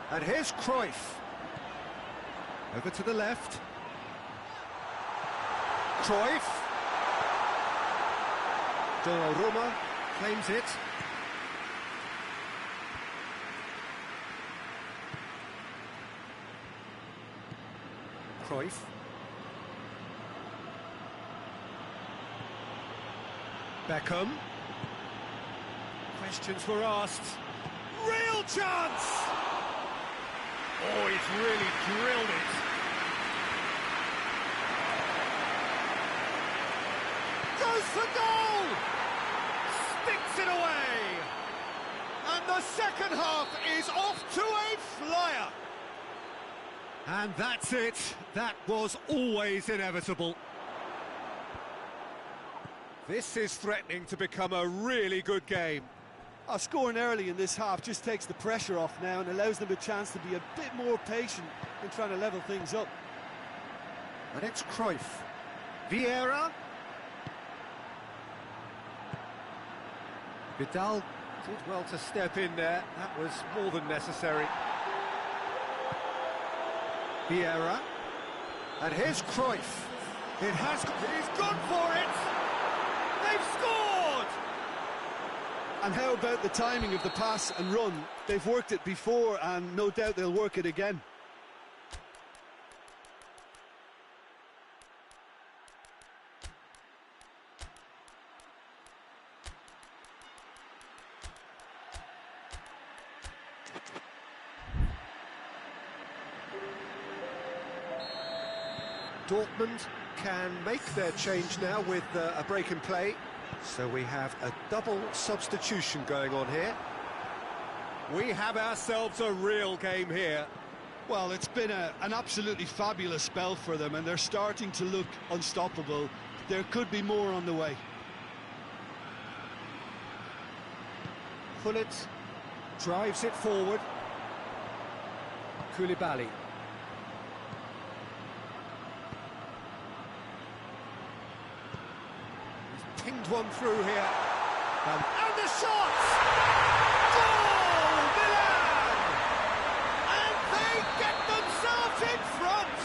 And here's Cruyff. Over to the left. Cruyff. Donnarumma claims it. Cruyff. Beckham. Questions were asked. Real chance! Oh, he's really drilled it. Goes for goal! Sticks it away! And the second half is off to a flyer! And that's it. That was always inevitable. This is threatening to become a really good game. Scoring early in this half just takes the pressure off now and allows them a chance to be a bit more patient in trying to level things up. And it's Cruyff. Vieira. Vidal did well to step in there. That was more than necessary. Vieira. And here's Cruyff. He's gone for it! They've scored! And how about the timing of the pass and run? They've worked it before and no doubt they'll work it again. Dortmund can make their change now with a break in play. So we have a double substitution going on here. We have ourselves a real game here. Well, it's been an absolutely fabulous spell for them and they're starting to look unstoppable. There could be more on the way. Pullet drives it forward. Koulibaly. Pinged one through here. And the shot! Goal! Milan! And they get themselves in front!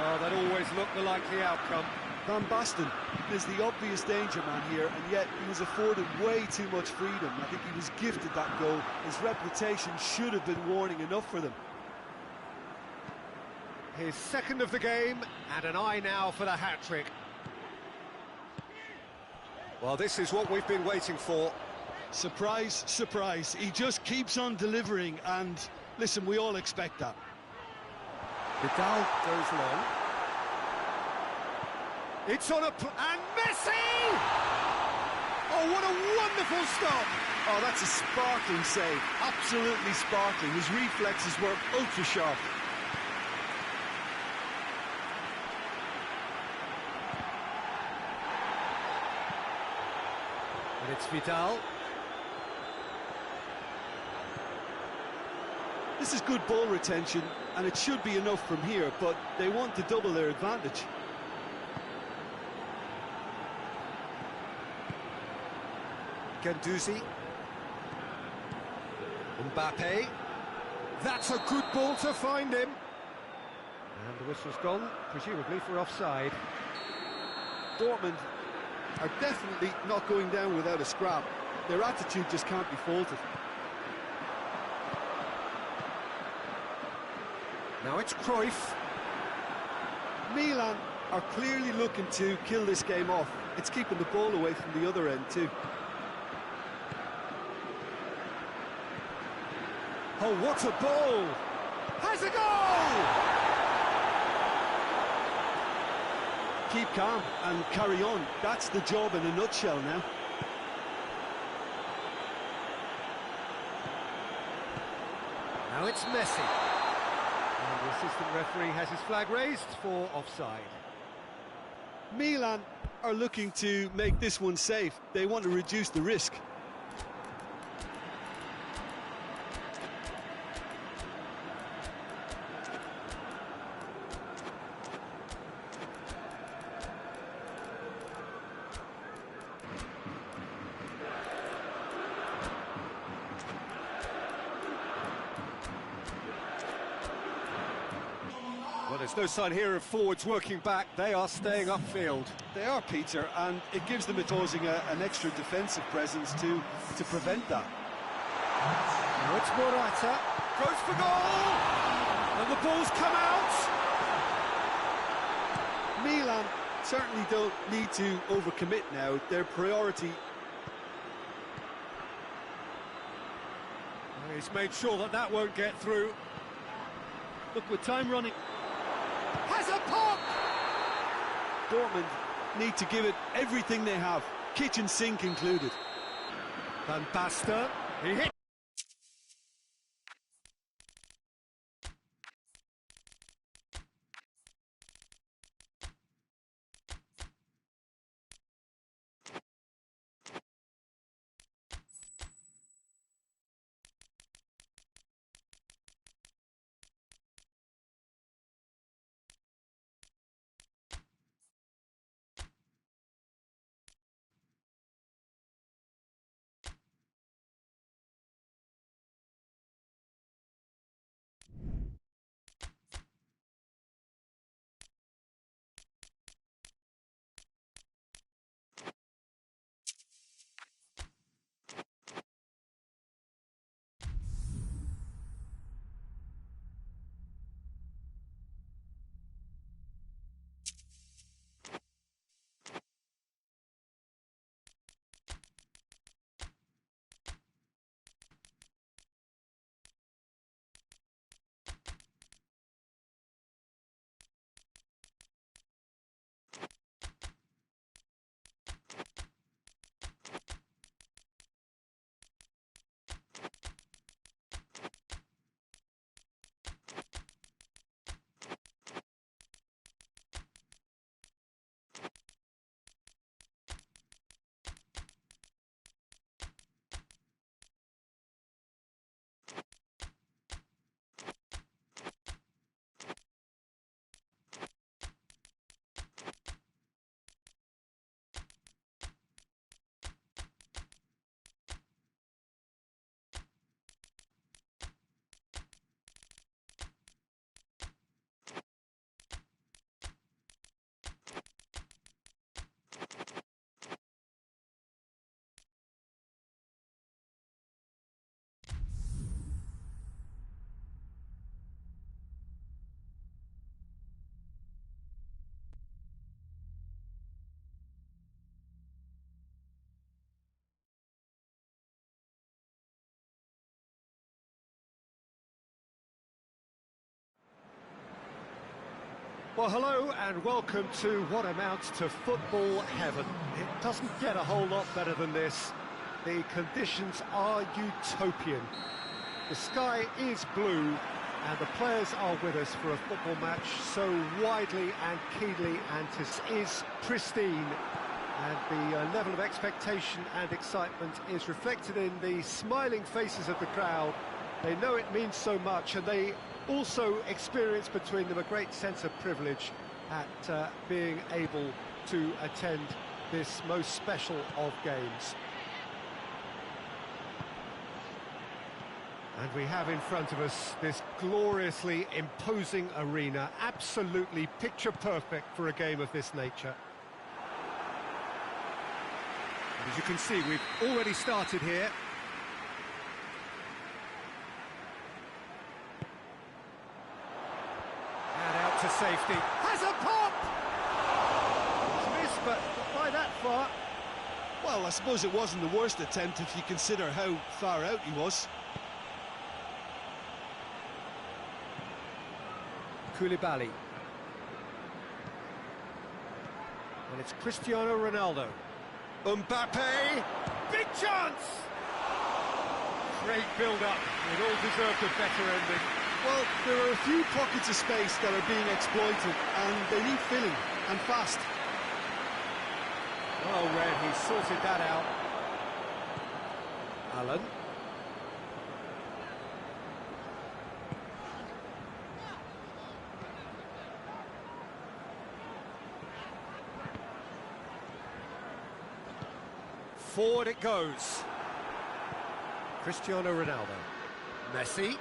Oh, that always looked the likely outcome. Van Basten is the obvious danger man here, and yet he was afforded way too much freedom. I think he was gifted that goal. His reputation should have been warning enough for them. His second of the game, and an eye now for the hat-trick. Well, this is what we've been waiting for. Surprise, surprise. He just keeps on delivering, and listen, we all expect that. Vidal goes long. It's on and Messi! Oh, what a wonderful stop! Oh, that's a sparkling save. Absolutely sparkling. His reflexes were ultra sharp. And it's Vidal. This is good ball retention, and it should be enough from here, but they want to double their advantage. Guendouzi. Mbappe. That's a good ball to find him. And the whistle's gone, presumably for offside. Dortmund are definitely not going down without a scrap. Their attitude just can't be faulted. Now it's Cruyff. Milan are clearly looking to kill this game off. It's keeping the ball away from the other end too. Oh, what a ball! Has a goal! Keep calm and carry on. That's the job in a nutshell now. Now it's Messi. And the assistant referee has his flag raised for offside. Milan are looking to make this one safe. They want to reduce the risk. Well, there's no sign here of forwards working back. They are staying upfield. They are, Peter, and it gives them causing an extra defensive presence to prevent that. Now it's Morata. Goes for goal! And the ball's come out! Milan certainly don't need to overcommit now. Their priority... He's made sure that that won't get through. Look, with time running... Has a pop! Dortmund need to give it everything they have, kitchen sink included. Van Basten, he hit. Well, hello and welcome to what amounts to football heaven. It doesn't get a whole lot better than this. The conditions are utopian. The sky is blue and the players are with us for a football match so widely and keenly anticipated. Is pristine, and the level of expectation and excitement is reflected in the smiling faces of the crowd. They know it means so much, and they also experience between them a great sense of privilege at being able to attend this most special of games. And we have in front of us this gloriously imposing arena, absolutely picture perfect for a game of this nature. And as you can see, we've already started here. To safety, has a pop! It's missed, but not by that far. Well, I suppose it wasn't the worst attempt if you consider how far out he was. Koulibaly. And it's Cristiano Ronaldo. Mbappe! Big chance! Great build-up. It all deserved a better ending. Well, there are a few pockets of space that are being exploited, and they need filling, and fast. Well read, he sorted that out. Allen. Forward it goes. Cristiano Ronaldo. Messi.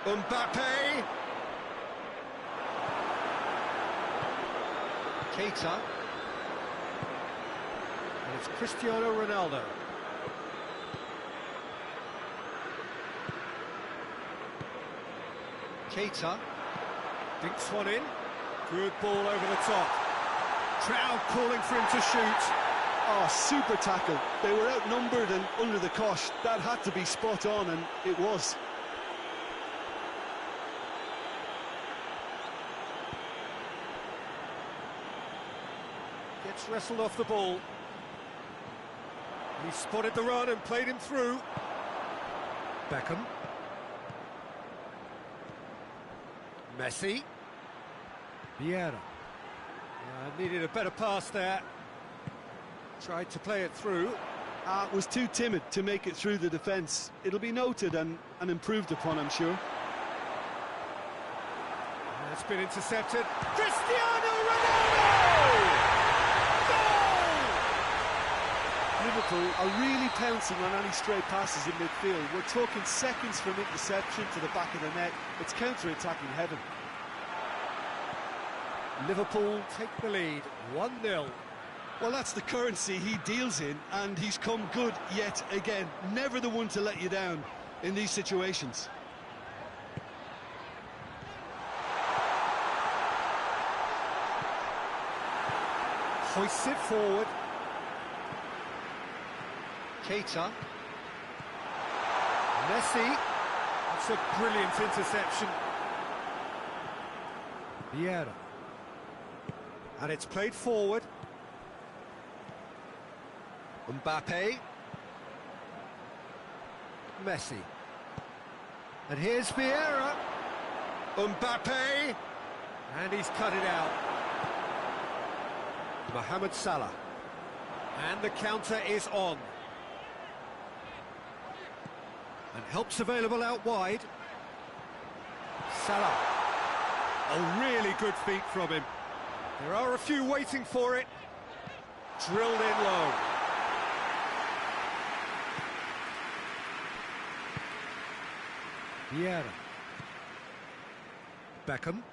Mbappe! Keita. And it's Cristiano Ronaldo. Keita. Dinks one in. Good ball over the top. Crowd calling for him to shoot. Oh, super tackle. They were outnumbered and under the cosh. That had to be spot on, and it was. Gets wrestled off the ball. He spotted the run and played him through. Beckham. Messi. Vieira. Needed a better pass there. Tried to play it through. Was too timid to make it through the defence. It'll be noted and improved upon, I'm sure. It's been intercepted. Cristiano Ronaldo! Liverpool are really pouncing on any stray passes in midfield. We're talking seconds from interception to the back of the net. It's counter-attacking heaven. Liverpool take the lead, 1-0. Well, that's the currency he deals in, and he's come good yet again. Never the one to let you down in these situations. Hoists it forward. Keita. Messi. That's a brilliant interception. Vieira. And it's played forward. Mbappe. Messi. And here's Vieira. Mbappe. And he's cut it out. Mohamed Salah. And the counter is on. And help's available out wide. Salah. A really good feat from him. There are a few waiting for it. Drilled in low. Vieira. Beckham.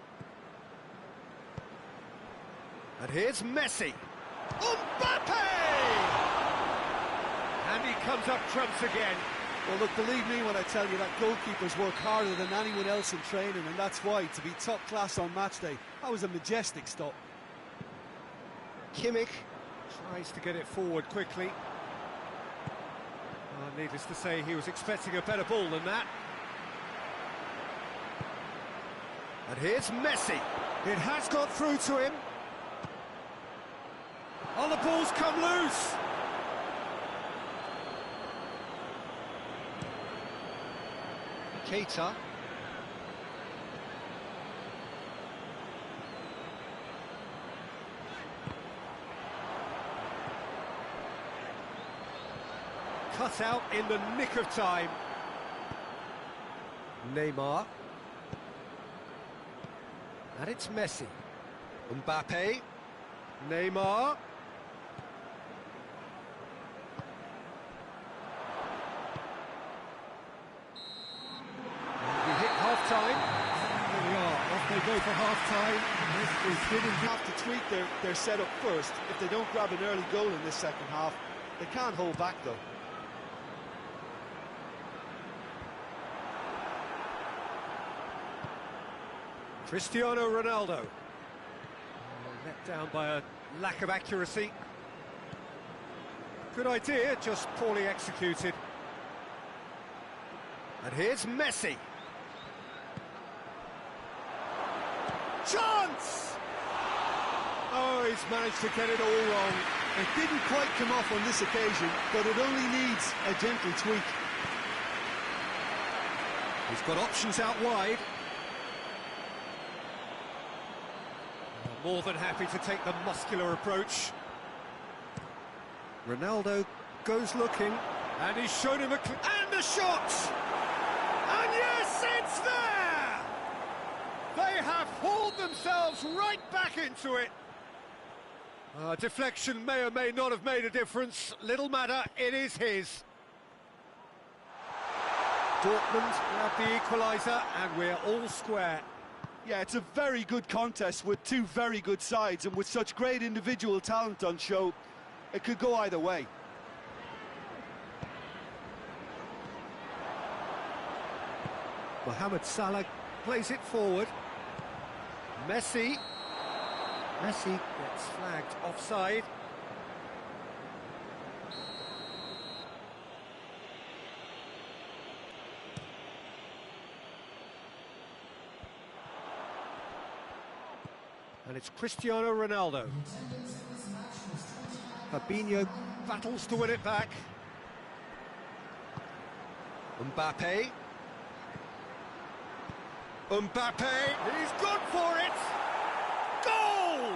And here's Messi. Mbappe! And he comes up trumps again. Well, look, believe me when I tell you that goalkeepers work harder than anyone else in training, and that's why, to be top class on match day, that was a majestic stop. Kimmich tries to get it forward quickly. Needless to say, he was expecting a better ball than that. And here's Messi. It has got through to him. Oh, the ball's come loose. Keita. Cut out in the nick of time. Neymar. And it's Messi. Mbappe. Neymar. We hit half-time. Here we are, off they go for half-time. They didn't have to tweak their setup first. If they don't grab an early goal in this second half, they can't hold back though. Cristiano Ronaldo. Let down by a lack of accuracy. Good idea, just poorly executed. And here's Messi. Chance! Oh, he's managed to get it all wrong. It didn't quite come off on this occasion, but it only needs a gentle tweak. He's got options out wide. More than happy to take the muscular approach. Ronaldo goes looking, and he's shown him and the shot! And yes, it's there! They have hauled themselves right back into it. Deflection may or may not have made a difference. Little matter, it is his. Dortmund grab the equaliser, and we're all square. Yeah, it's a very good contest with two very good sides, and with such great individual talent on show, it could go either way. Mohamed Salah plays it forward. Messi. Messi gets flagged offside. And it's Cristiano Ronaldo. Fabinho battles to win it back. Mbappe. Mbappe, he's gone for it! Goal!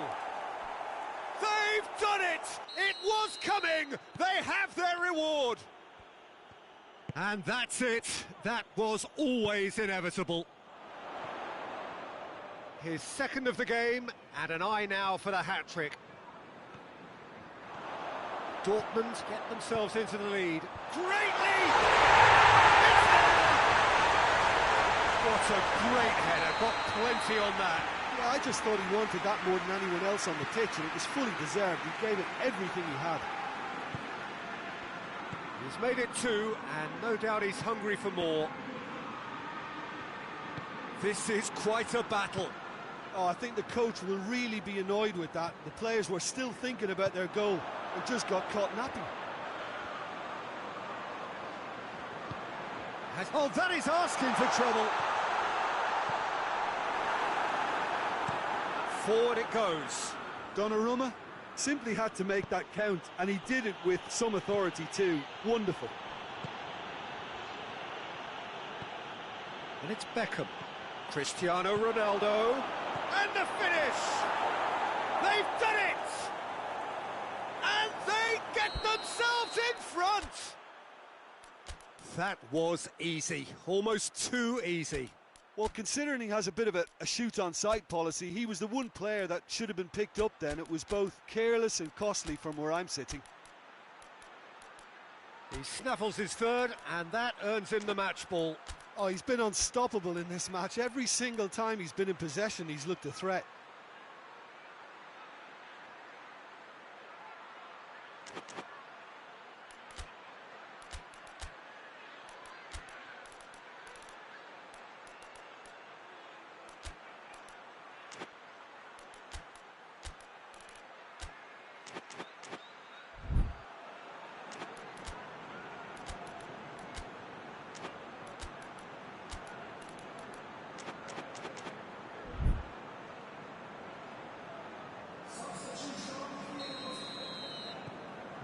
They've done it! It was coming! They have their reward! And that's it. That was always inevitable. His second of the game, and an eye now for the hat-trick. Dortmund get themselves into the lead. Great lead! What a great header, got plenty on that. Yeah, I just thought he wanted that more than anyone else on the pitch, and it was fully deserved. He gave it everything he had. He's made it two, and no doubt he's hungry for more. This is quite a battle. Oh, I think the coach will really be annoyed with that. The players were still thinking about their goal and just got caught napping. Oh, that is asking for trouble. Forward it goes. Donnarumma simply had to make that count, and he did it with some authority too. Wonderful. And it's Beckham. Cristiano Ronaldo. And the finish! They've done it! And they get themselves in front! That was easy, almost too easy. Well, considering he has a bit of a shoot-on-sight policy, he was the one player that should have been picked up then. It was both careless and costly from where I'm sitting. He snaffles his third, and that earns him the match ball. Oh, he's been unstoppable in this match. Every single time he's been in possession, he's looked a threat.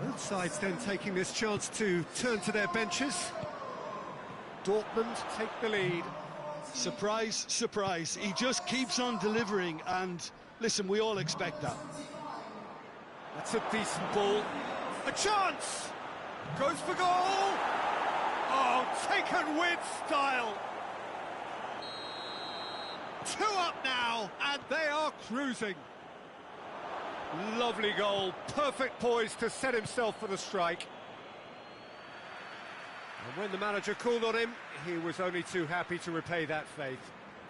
Both sides then taking this chance to turn to their benches. Dortmund take the lead. Surprise, surprise. He just keeps on delivering, and listen, we all expect that. That's a decent ball. A chance! Goes for goal! Oh, taken with style! 2 up now, and they are cruising. Lovely goal, perfect poise to set himself for the strike. And when the manager called on him, he was only too happy to repay that faith.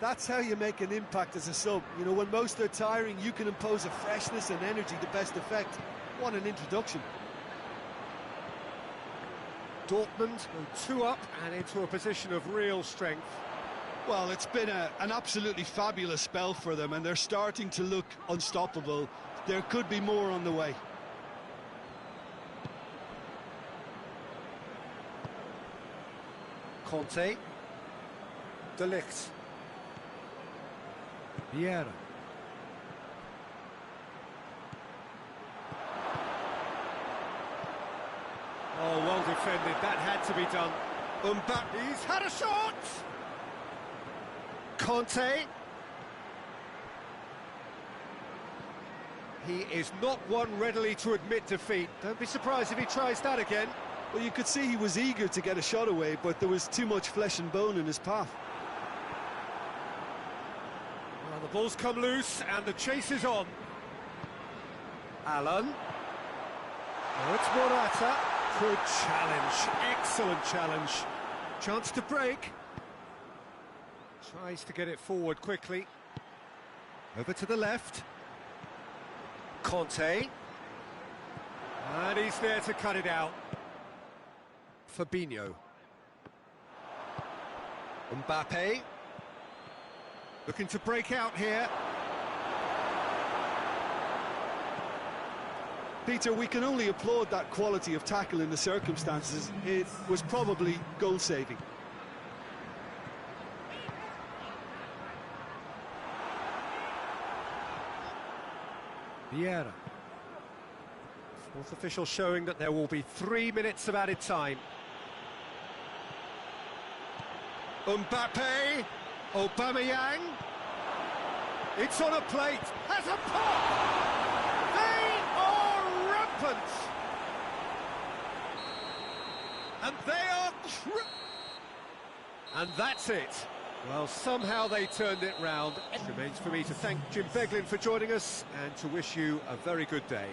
That's how you make an impact as a sub. You know, when most are tiring, you can impose a freshness and energy to best effect. What an introduction. Dortmund go 2 up and into a position of real strength. Well, it's been an absolutely fabulous spell for them, and they're starting to look unstoppable. There could be more on the way. Conte. De Ligt. Vieira. Oh, well defended. That had to be done. Mbappe. He's had a shot! Conte. He is not one readily to admit defeat. Don't be surprised if he tries that again. Well, you could see he was eager to get a shot away, but there was too much flesh and bone in his path. Well, the ball's come loose and the chase is on. Alan. Oh, it's Morata. Good challenge. Excellent challenge. Chance to break. Tries to get it forward quickly. Over to the left. Conte. And he's there to cut it out. Fabinho. Mbappe. Looking to break out here. Peter, we can only applaud that quality of tackle in the circumstances. It was probably goal-saving. Vieira. Fourth official showing that there will be 3 minutes of added time. Mbappe. Aubameyang. It's on a plate. Has a pop. They are rampant. And they are... And that's it. Well, somehow they turned it round. It remains for me to thank Jim Beglin for joining us and to wish you a very good day.